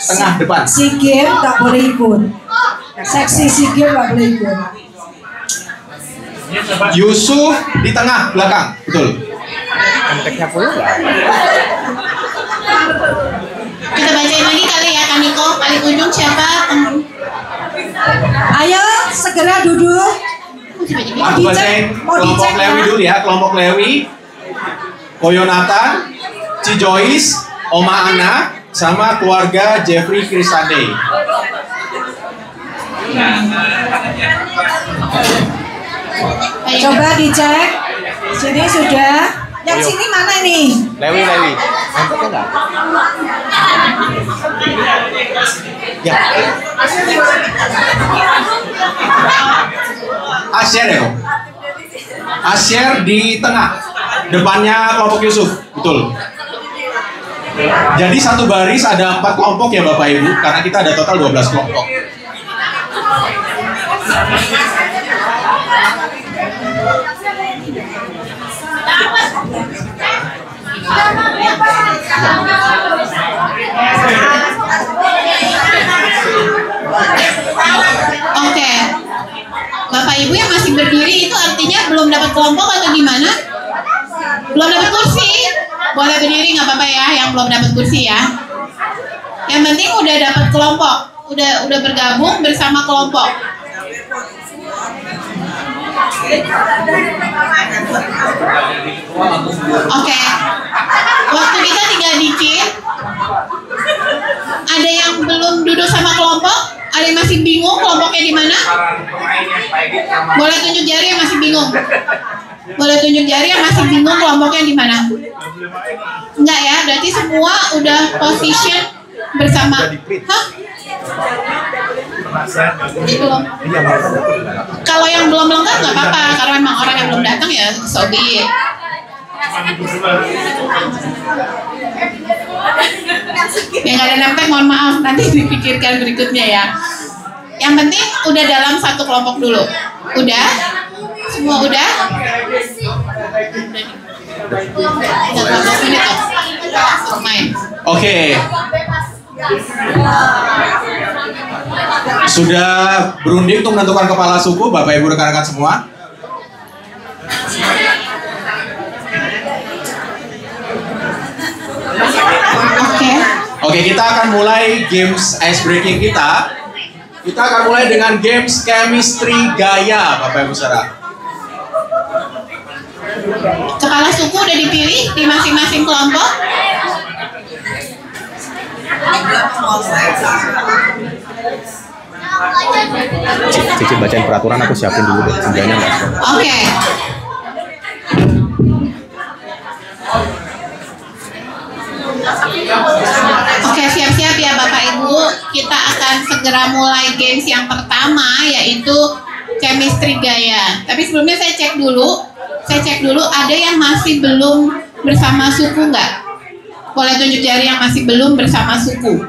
tengah depan. Sigim tak boleh ikut. Seksi Sigim tak boleh ikut. Yusuf di tengah belakang, betul. Kita bacain lagi kali ya Kaniko. paling ujung siapa? Ayo segera duduk. Aku bacain kelompok Lewi dulu ya. Kelompok Lewi, Koyonatan, Ci Joyce, Oma Ana, sama keluarga Jeffrey Krisande. Coba dicek. Sini sudah. Yang sini mana ini? Lewi. Mantapnya enggak? Ya. Asyer ya, kok. Asyer di tengah. Depannya kelompok Yusuf. Betul. Jadi satu baris ada 4 kelompok ya Bapak Ibu, karena kita ada total 12 kelompok. Oke. Bapak Ibu yang masih berdiri itu artinya belum dapat kelompok atau gimana? Belum dapat kursi? Boleh berdiri nggak apa-apa ya, yang belum dapat kursi ya. Yang penting udah dapat kelompok, udah bergabung bersama kelompok. Oke. Waktu kita tinggal dikit. Ada yang belum duduk sama kelompok? Ada yang masih bingung kelompoknya di mana? Boleh tunjuk jari yang masih bingung. Boleh tunjuk jari yang masih bingung kelompoknya di mana? Enggak ya, berarti semua udah position bersama. Hah? Belum. Kalau yang belum lengkap nggak apa-apa, kalau memang orang yang belum datang ya so be it. Ya nggak ada nempel, mohon maaf, nanti dipikirkan berikutnya ya. Yang penting udah dalam satu kelompok dulu. Udah? Semua udah? Oke. Sudah berunding untuk menentukan kepala suku, Bapak Ibu rekan-rekan semua? Oke, kita akan mulai games ice breaking kita. Kita akan mulai dengan games chemistry gaya, Bapak Ibu saudara. Kepala suku udah dipilih di masing-masing kelompok. Cici bacain peraturan, aku siapin dulu deh senjanya. Oke. Oke, siap-siap ya Bapak Ibu. Kita akan segera mulai games yang pertama, yaitu chemistry gaya. Tapi sebelumnya saya cek dulu ada yang masih belum bersama suku nggak? Boleh tunjuk jari yang masih belum bersama suku.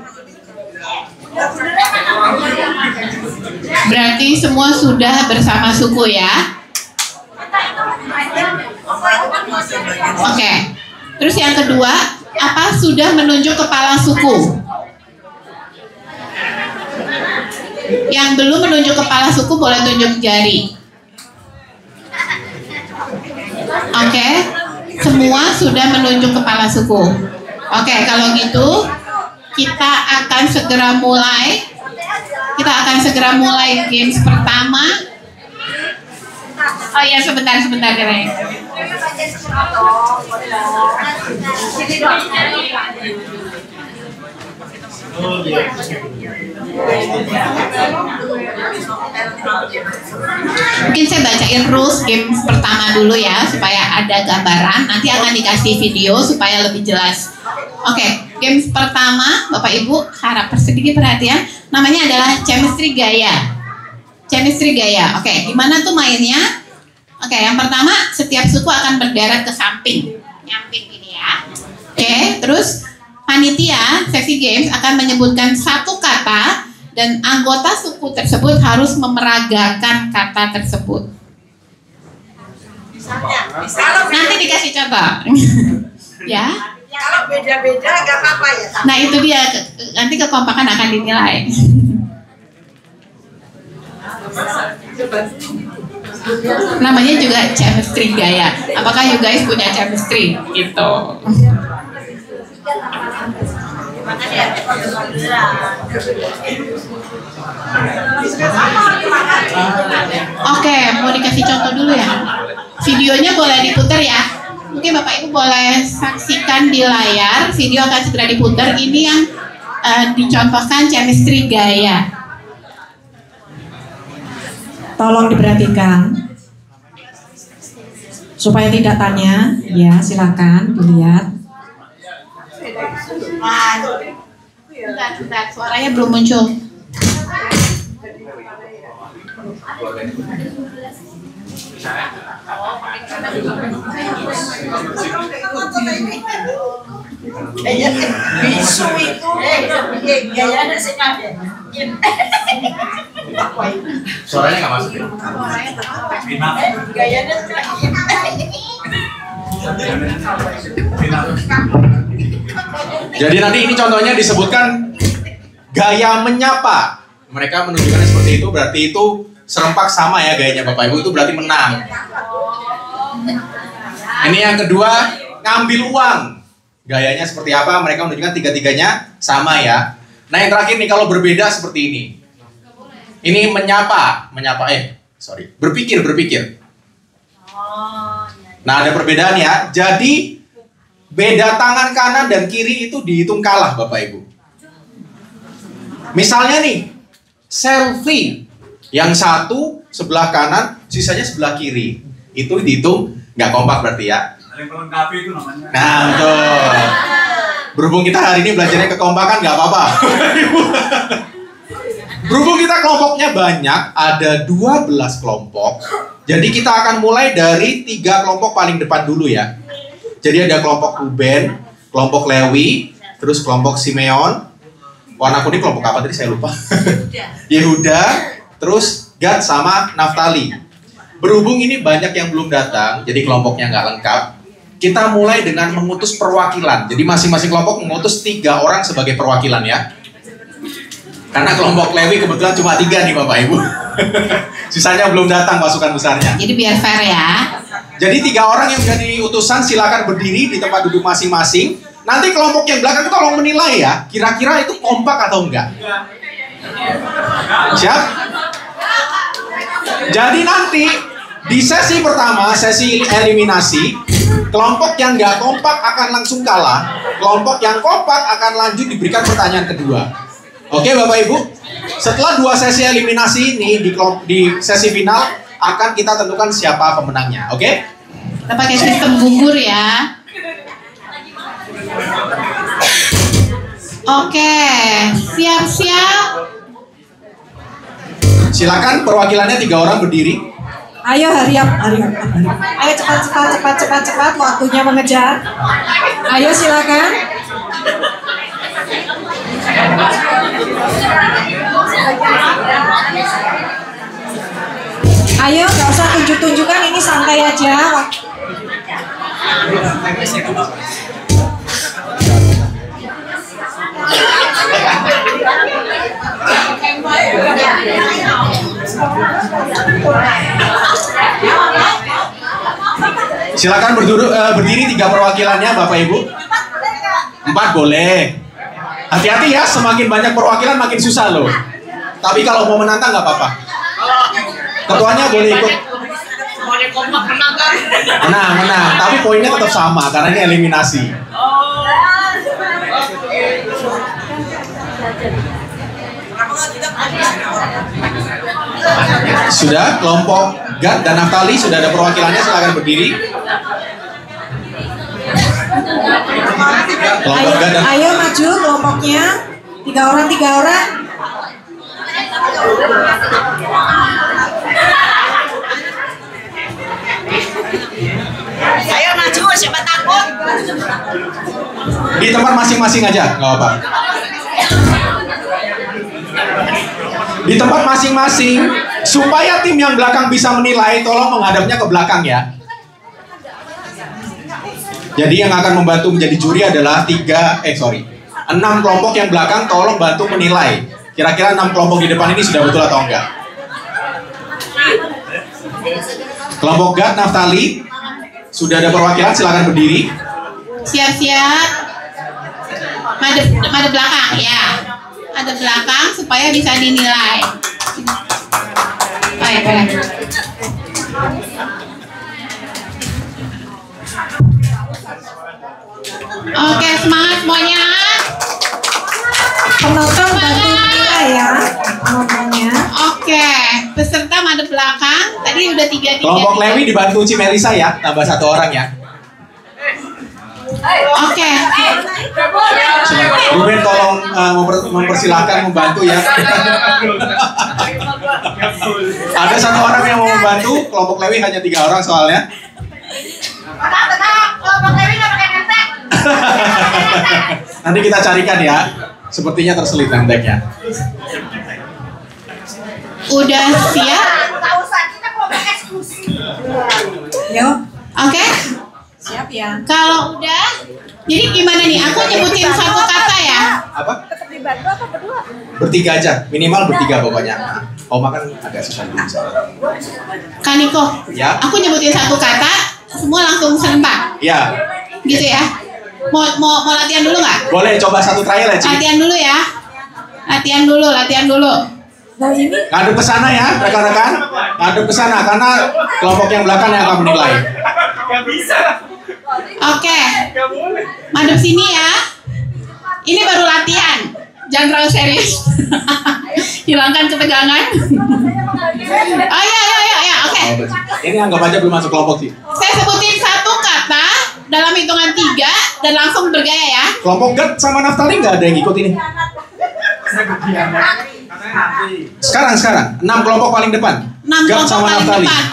Berarti semua sudah bersama suku ya. Oke. Terus yang kedua, apa sudah menunjuk kepala suku? Yang belum menunjuk kepala suku boleh tunjuk jari. Oke, semua sudah menunjuk kepala suku. Oke, kalau gitu kita akan segera mulai. Games pertama. Oh ya, sebentar Keren. Mungkin saya bacain rules game pertama dulu ya, supaya ada gambaran. Nanti akan dikasih video supaya lebih jelas. Oke, games pertama Bapak Ibu harap sedikit perhatian. Namanya adalah chemistry gaya. Oke, gimana tuh mainnya? Oke, yang pertama setiap suku akan berderak ke samping. Nyamping ini ya. Oke, terus panitia seksi games akan menyebutkan satu kata dan anggota suku tersebut harus memeragakan kata tersebut. Nanti dikasih contoh. Ya. Kalau beda-beda nggak apa-apa ya. Nah itu dia, nanti kekompakan akan dinilai. Namanya juga chemistry gaya. Apakah you guys punya chemistry? Gitu. Oke, mau dikasih contoh dulu ya. Videonya boleh diputar ya. Mungkin Bapak Ibu boleh saksikan di layar. Video akan segera diputar. Ini yang dicontohkan chemistry gaya. Tolong diperhatikan supaya tidak tanya, ya silakan dilihat. Bentar, suaranya belum muncul. Bisu itu gayanya sih kabeh. Suaranya nggak masuk ya? Gayanya Jadi nanti ini contohnya disebutkan gaya menyapa. Mereka menunjukkannya seperti itu, berarti itu serempak sama ya gayanya Bapak Ibu, itu berarti menang. Ini yang kedua, ngambil uang. Gayanya seperti apa? Mereka menunjukkan tiga-tiganya sama ya. Nah yang terakhir nih kalau berbeda seperti ini. Ini berpikir. Nah ada perbedaan ya. Jadi beda tangan kanan dan kiri itu dihitung kalah Bapak Ibu. Misalnya nih, selfie. Yang satu sebelah kanan, sisanya sebelah kiri. Itu dihitung nggak kompak berarti ya. Melengkapi itu namanya. Nah betul. Berhubung kita hari ini belajarnya kekompakan nggak apa-apa. Berhubung kita kelompoknya banyak, ada 12 kelompok. Jadi kita akan mulai dari 3 kelompok paling depan dulu ya. Jadi ada kelompok Ruben, kelompok Lewi, terus kelompok Simeon. Warna kuning kelompok apa tadi saya lupa. Yehuda, terus Gad sama Naftali. Berhubung ini banyak yang belum datang, jadi kelompoknya nggak lengkap. Kita mulai dengan mengutus perwakilan. Jadi masing-masing kelompok mengutus 3 orang sebagai perwakilan ya. Karena kelompok Lewi kebetulan cuma 3 nih Bapak Ibu. Sisanya belum datang pasukan besarnya. Jadi biar fair ya. Jadi 3 orang yang menjadi utusan silakan berdiri di tempat duduk masing-masing. Nanti kelompok yang belakang itu tolong menilai ya. Kira-kira itu kompak atau enggak? Siap? Jadi nanti di sesi pertama, sesi eliminasi, kelompok yang nggak kompak akan langsung kalah. Kelompok yang kompak akan lanjut diberikan pertanyaan kedua. Oke Bapak Ibu, setelah 2 sesi eliminasi ini di sesi final akan kita tentukan siapa pemenangnya. Oke? Kita pakai sistem gugur ya. Oke, siap-siap. Silakan perwakilannya 3 orang berdiri. Ayo hurry up. Ayo cepat, waktunya mengejar. Ayo silakan. Ayo, nggak usah tunjuk-tunjukkan, ini santai aja. Silakan berdiri 3 perwakilannya Bapak Ibu. 4 boleh. Hati-hati ya, semakin banyak perwakilan makin susah loh. Tapi kalau mau menantang nggak apa-apa. Ketuanya boleh ikut. Menang. Tapi poinnya tetap sama karena ini eliminasi. Sudah, kelompok Gad dan Naftali sudah ada perwakilannya, silakan berdiri. Kelompok Gad dan Ayo maju kelompoknya. 3 orang. Ayo maju, siapa takut? di tempat masing-masing aja, nggak apa-apa. Di tempat masing-masing, supaya tim yang belakang bisa menilai, tolong menghadapnya ke belakang ya. Jadi yang akan membantu menjadi juri adalah 6 kelompok yang belakang, tolong bantu menilai. Kira-kira 6 kelompok di depan ini sudah betul atau enggak? Kelompok Gad, Naftali, sudah ada perwakilan, silakan berdiri. Siap-siap. Madep belakang ya. Madep belakang supaya bisa dinilai. Oh ya, boleh. Oke, semangat semuanya. Penonton bantu nilai ya. Penontonnya. Oke, peserta madep belakang. Tadi udah 3-3. Kelompok Lewi dibantu Ci Melisa ya, tambah 1 orang ya. Oke. Ruben tolong mempersilahkan membantu ya. Ada 1 orang yang mau membantu, kelompok Lewi hanya 3 orang soalnya. Nanti kita carikan ya. Sepertinya terselip nemteknya. Udah siap? Yuk. Oke. Siap ya. Kalau udah, jadi gimana nih? Aku nyebutin 1 kata ya. Apa? Bertiga aja, minimal bertiga pokoknya. Oma kan agak susah dulu misalnya. Kaniko. Ya. Aku nyebutin 1 kata, semua langsung serempak. Ya, Gitu ya. Mau latihan dulu nggak? boleh coba 1 trial ya, Ci. Latihan dulu ya. Latihan dulu. Nah ini Ngadep ke sana ya, rekan-rekan. Ngadep ke sana karena kelompok yang belakang yang akan menilai. Oke. Madep sini ya. Ini baru latihan. Jangan terlalu serius. Hilangkan ketegangan. Oh ya. Oke. Ini anggap aja belum masuk kelompok sih. Saya sebutin 1 kata dalam hitungan 3 dan langsung bergaya ya. Kelompok Gad sama Naftali nggak ada yang ikut ini. Sekarang 6 kelompok paling depan. 6 Gad kelompok sama paling Naftali. depan.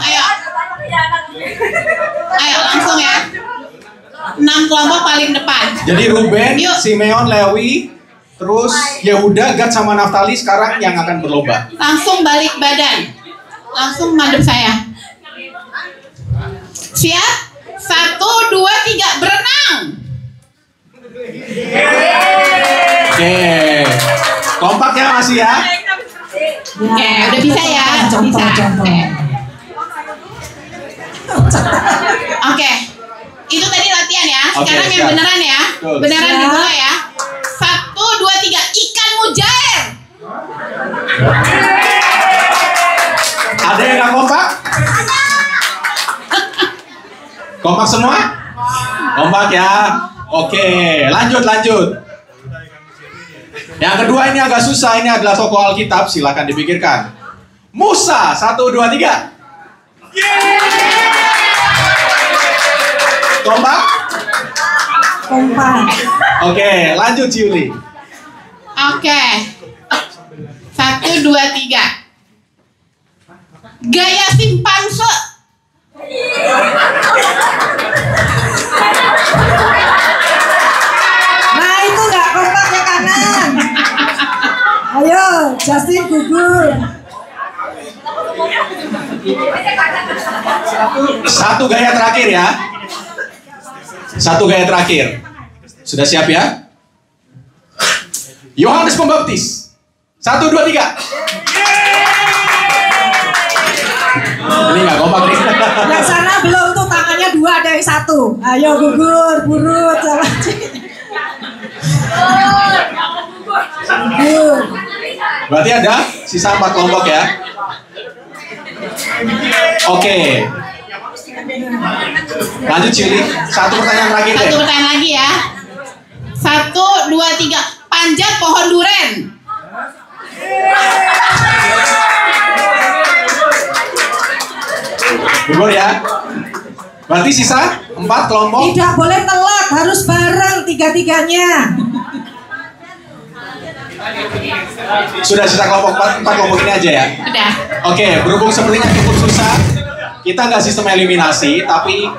Ayo langsung ya. 6 kelompok paling depan. Jadi Ruben, Yuk. Simeon, Lewi, terus Yehuda, Gad sama Naftali sekarang yang akan berlomba. Langsung balik badan. Langsung madep saya. Siap? 1, 2, 3 berenang. Oke. Kompak ya masih ya. Oke, udah bisa ya. Contoh. Oke. Itu tadi latihan ya. Oke, Sekarang yang siap. beneran ya. Betul. Beneran Siap. dimulai ya. 1, 2, 3 ikan mujair. Ada yang nggak kompak? Kompak semua? Kompak ya. Oke, lanjut. Yang kedua ini agak susah, ini adalah tokoh Alkitab, silakan dipikirkan. Musa, 1, 2, 3. Kompak? kompak. Oke, lanjut Ciuli. Oke. 1, 2, 3. Gaya simpanse. Nah itu nggak kompak ya kanan. Ayo, Justin gugur. Satu gaya terakhir ya. Satu gaya terakhir. Sudah siap ya? Yohanes Pembaptis. 1, 2, 3. Ini nggak kompak nih. Yang sana belum tuh, tangannya 2 ada yang 1. Ayo gugur, burut sama gugur. Berarti ada sisa 4 kelompok ya. Oke. Lanjut Cili. Satu pertanyaan terakhir deh. Satu pertanyaan lagi ya. 1, 2, 3. Panjat pohon duren. Gugur ya. Berarti sisa 4 kelompok. Tidak boleh telat, harus bareng 3-3-nya. Sudah sisa kelompok 4 kelompok ini aja ya. Udah. Oke, berhubung sepertinya cukup susah, kita nggak sistem eliminasi, tapi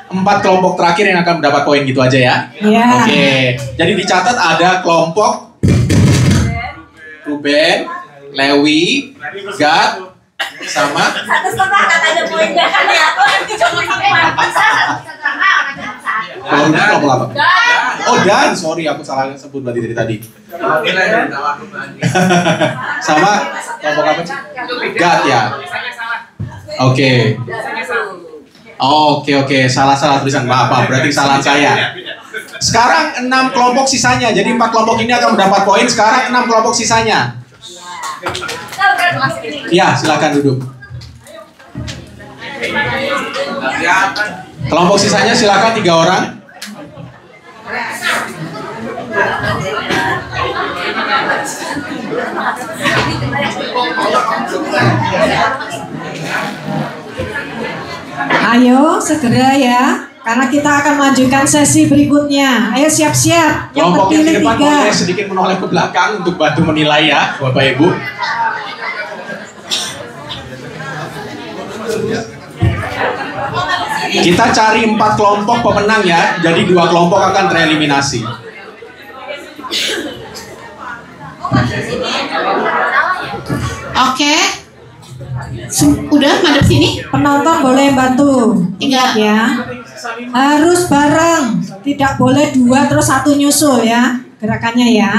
4 kelompok terakhir yang akan mendapat poin gitu aja ya. Iya. Oke, jadi dicatat ada kelompok Ruben, Lewi, Gad, sama kalau Ruben kelompok apa? Oh Dan, sorry aku salah sebut berarti dari tadi. Sama kelompok apa sih? Gad ya. Oke. Oke, salah tulisan. Maaf, berarti kesalahan saya. Sekarang 6 kelompok sisanya. Jadi 4 kelompok ini akan mendapat poin. Sekarang 6 kelompok sisanya. Ya, silakan duduk. Kelompok sisanya silakan 3 orang. Ayo segera ya, karena kita akan melanjutkan sesi berikutnya. Ayo siap-siap. Kelompok yang di depan 3. boleh sedikit menoleh ke belakang untuk bantu menilai ya, Bapak Ibu. Kita cari 4 kelompok pemenang ya, jadi 2 kelompok akan tereliminasi. Oke. Udah madep sini. Penonton boleh bantu. Ingat ya, harus bareng, tidak boleh 2 terus 1 nyusul ya gerakannya ya.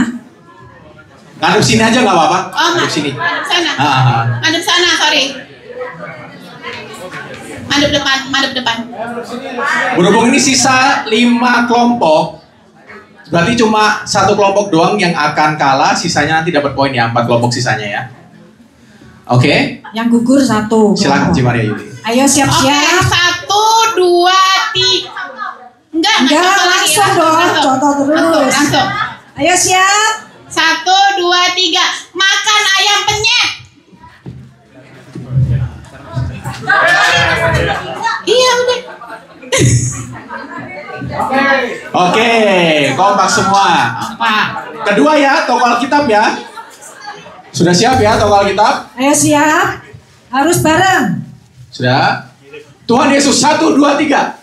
Ngadep sini aja nggak apa-apa. Oh, Ngadep sini. madep sana. Ah. Madep sana, sorry. Madep depan. Berhubung ini sisa 5 kelompok, berarti cuma 1 kelompok doang yang akan kalah, sisanya nanti dapat poin ya, 4 kelompok sisanya ya. Oke? Yang gugur 1. Silakan Ci Maria Yuli. Ayo siap-siap. Oke, 1, 2, 3. Enggak Langsung dong, contoh terus. Langsung. Ayo siap. 1, 2, 3. Makan ayam penyet. Iya udah. Oke, kompak semua. Pak. Kedua ya, toko Alkitab ya. Sudah siap ya toko Alkitab? Ayo siap. Harus bareng. Sudah. Tuhan Yesus 1, 2, 3.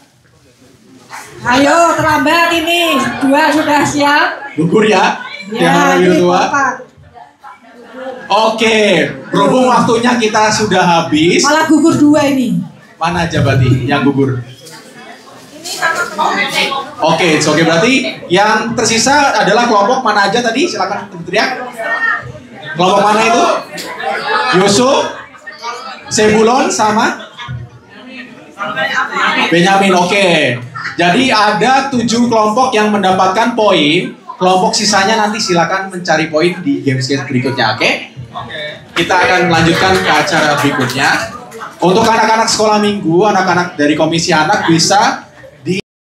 Ayo terlambat ini. 2 sudah siap. Gugur ya. Ya, Yang ini kedua. kompak. Oke, berhubung waktunya kita sudah habis. Malah gugur 2 ini. Mana aja berarti yang gugur? Oke, berarti yang tersisa adalah kelompok mana aja tadi? Silakan teriak. Kelompok mana itu? Yusuf, Sebulon sama Benyamin. Oke. Jadi ada 7 kelompok yang mendapatkan poin. Kelompok sisanya nanti silakan mencari poin di games berikutnya. Oke? Kita akan melanjutkan ke acara berikutnya. Untuk anak-anak sekolah minggu, anak-anak dari komisi anak bisa